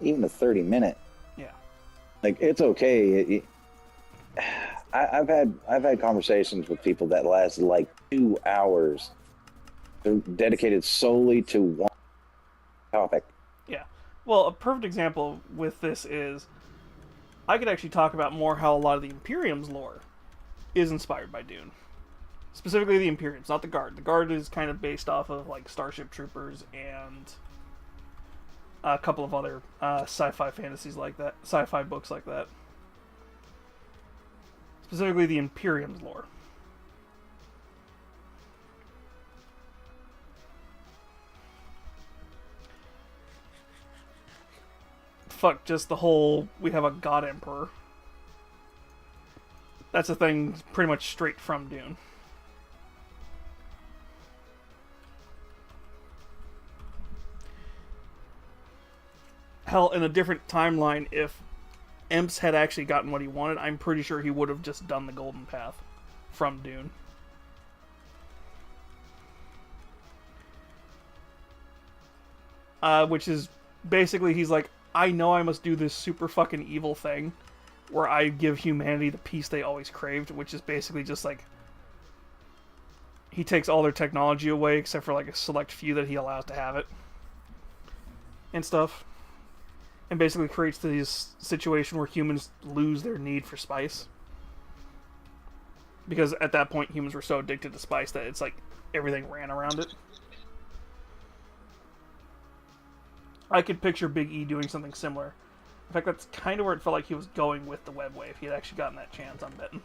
even a 30-minute. Yeah. Like, it's okay. I've had conversations with people that lasted like 2 hours. They're dedicated solely to one topic. Yeah. Well, a perfect example with this is I could actually talk about more how a lot of the Imperium's lore is inspired by Dune. Specifically the Imperiums, not the Guard. The Guard is kind of based off of like Starship Troopers and a couple of other sci-fi fantasies like that, sci-fi books like that. Specifically the Imperium's lore. Fuck, just the whole, we have a God Emperor. That's a thing pretty much straight from Dune. Hell, in a different timeline, if Emps had actually gotten what he wanted, I'm pretty sure he would have just done the Golden Path from Dune. Which is basically, he's like, I know I must do this super fucking evil thing where I give humanity the peace they always craved, which is basically just like, he takes all their technology away except for like a select few that he allows to have it and stuff, and basically creates this situation where humans lose their need for spice, because at that point humans were so addicted to spice that it's like everything ran around it. I could picture Big E doing something similar. In fact, that's kind of where it felt like he was going with the Webway if he had actually gotten that chance, I'm betting.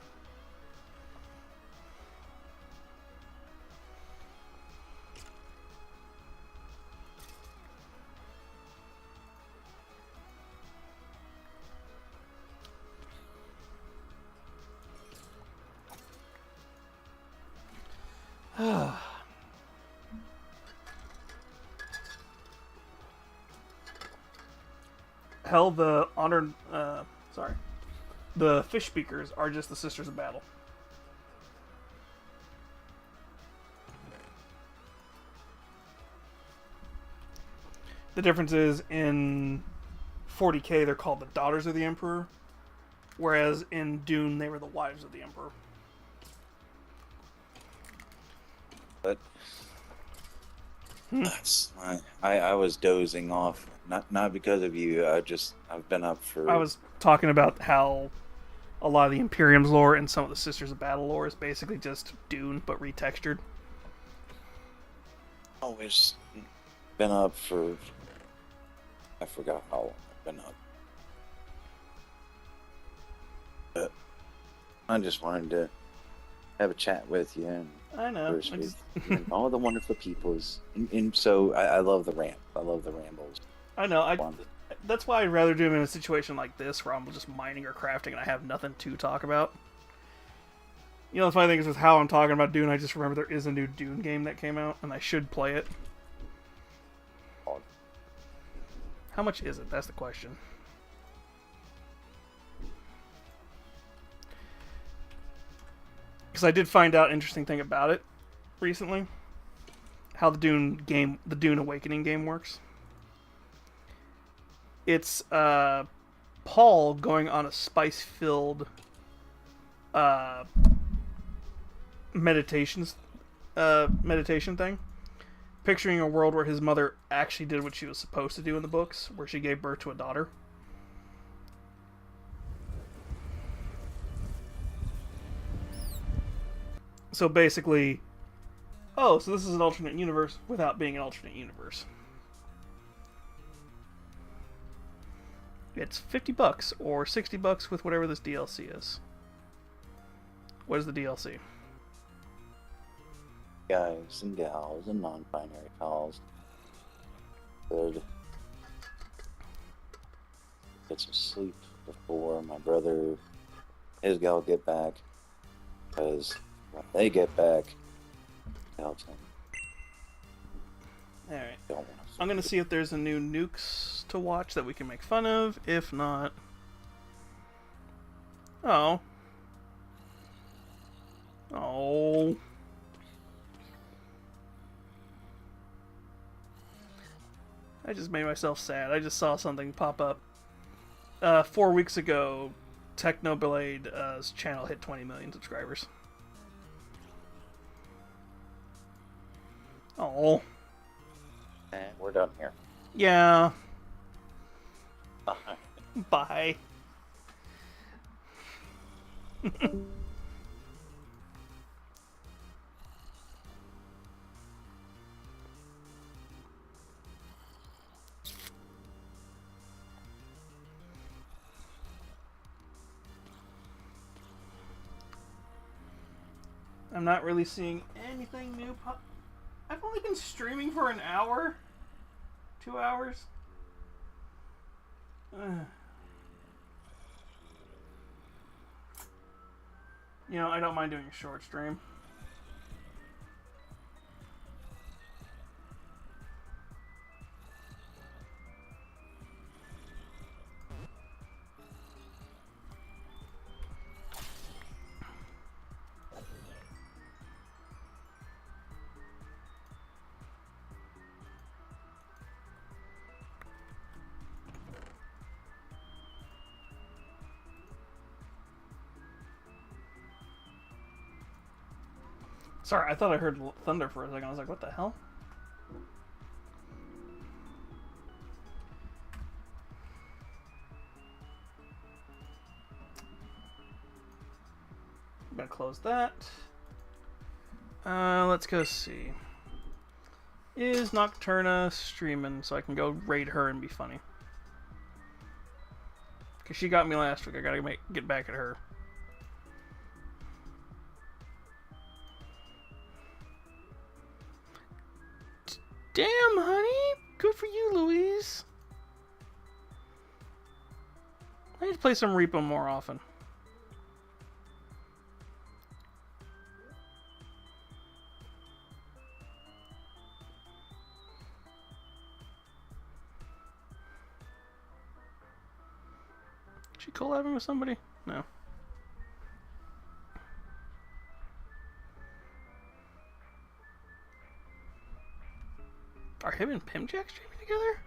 Hell, the honored, the fish speakers are just the Sisters of Battle. The difference is in 40K they're called the Daughters of the Emperor, whereas in Dune they were the Wives of the Emperor. But I was dozing off, not because of you. I've been up for. I was talking about how a lot of the Imperium's lore and some of the Sisters of Battle lore is basically just Dune but retextured. Always been up for. I forgot how long I've been up. But I just wanted to have a chat with you and I know. and all the wonderful peoples. And so I love the rant. I love the rambles. I know. That's why I'd rather do them in a situation like this where I'm just mining or crafting and I have nothing to talk about. You know, the funny thing is with how I'm talking about Dune, I just remember there is a new Dune game that came out and I should play it. How much is it? That's the question. Because I did find out an interesting thing about it recently. How the Dune Awakening game works. It's Paul going on a spice-filled meditation thing, picturing a world where his mother actually did what she was supposed to do in the books, where she gave birth to a daughter. So basically, so this is an alternate universe without being an alternate universe. It's $50 or $60 with whatever this DLC is. What is the DLC? Guys and gals and non-binary calls. Good. Get some sleep before my brother, his gal get back. Because when they get back, they'll tell me. Alright. Don't want to. I'm gonna see if there's a new Nukes to watch that we can make fun of. If not... Oh. Oh. I just made myself sad. I just saw something pop up. 4 weeks ago, Technoblade's channel hit 20 million subscribers. Oh. And we're done here. Yeah. Bye. Bye. not really seeing anything new pop. I've only been streaming for an hour? 2 hours? You know, I don't mind doing a short stream. Sorry, I thought I heard thunder for a second. I was like, what the hell? I'm gonna close that. Let's go see. Is Nocturna streaming so I can go raid her and be funny? Because she got me last week. I gotta get back at her. Damn, honey! Good for you, Louise. I need to play some Repo more often. Is she collabing with somebody? No. Are him and Pimjack streaming together?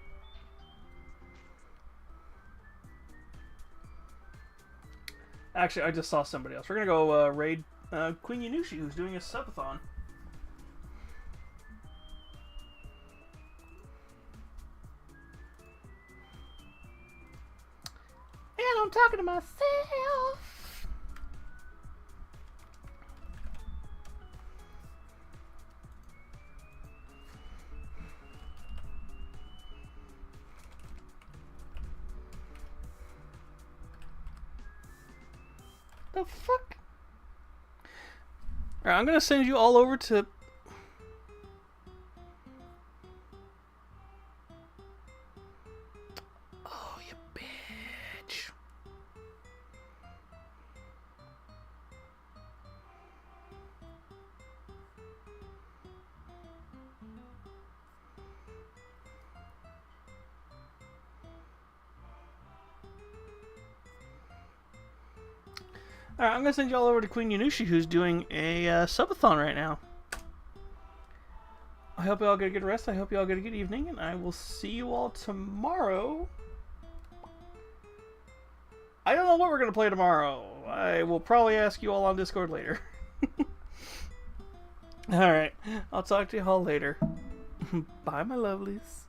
Actually, I just saw somebody else. We're gonna go raid Queen Yanushi, who's doing a subathon. And I'm talking to myself. The fuck? Alright, I'm gonna send you all over to... Oh, you bitch. Alright, I'm going to send you all over to Queen Yanushi, who's doing a subathon right now. I hope you all get a good rest. I hope you all get a good evening. And I will see you all tomorrow. I don't know what we're going to play tomorrow. I will probably ask you all on Discord later. Alright, I'll talk to you all later. Bye, my lovelies.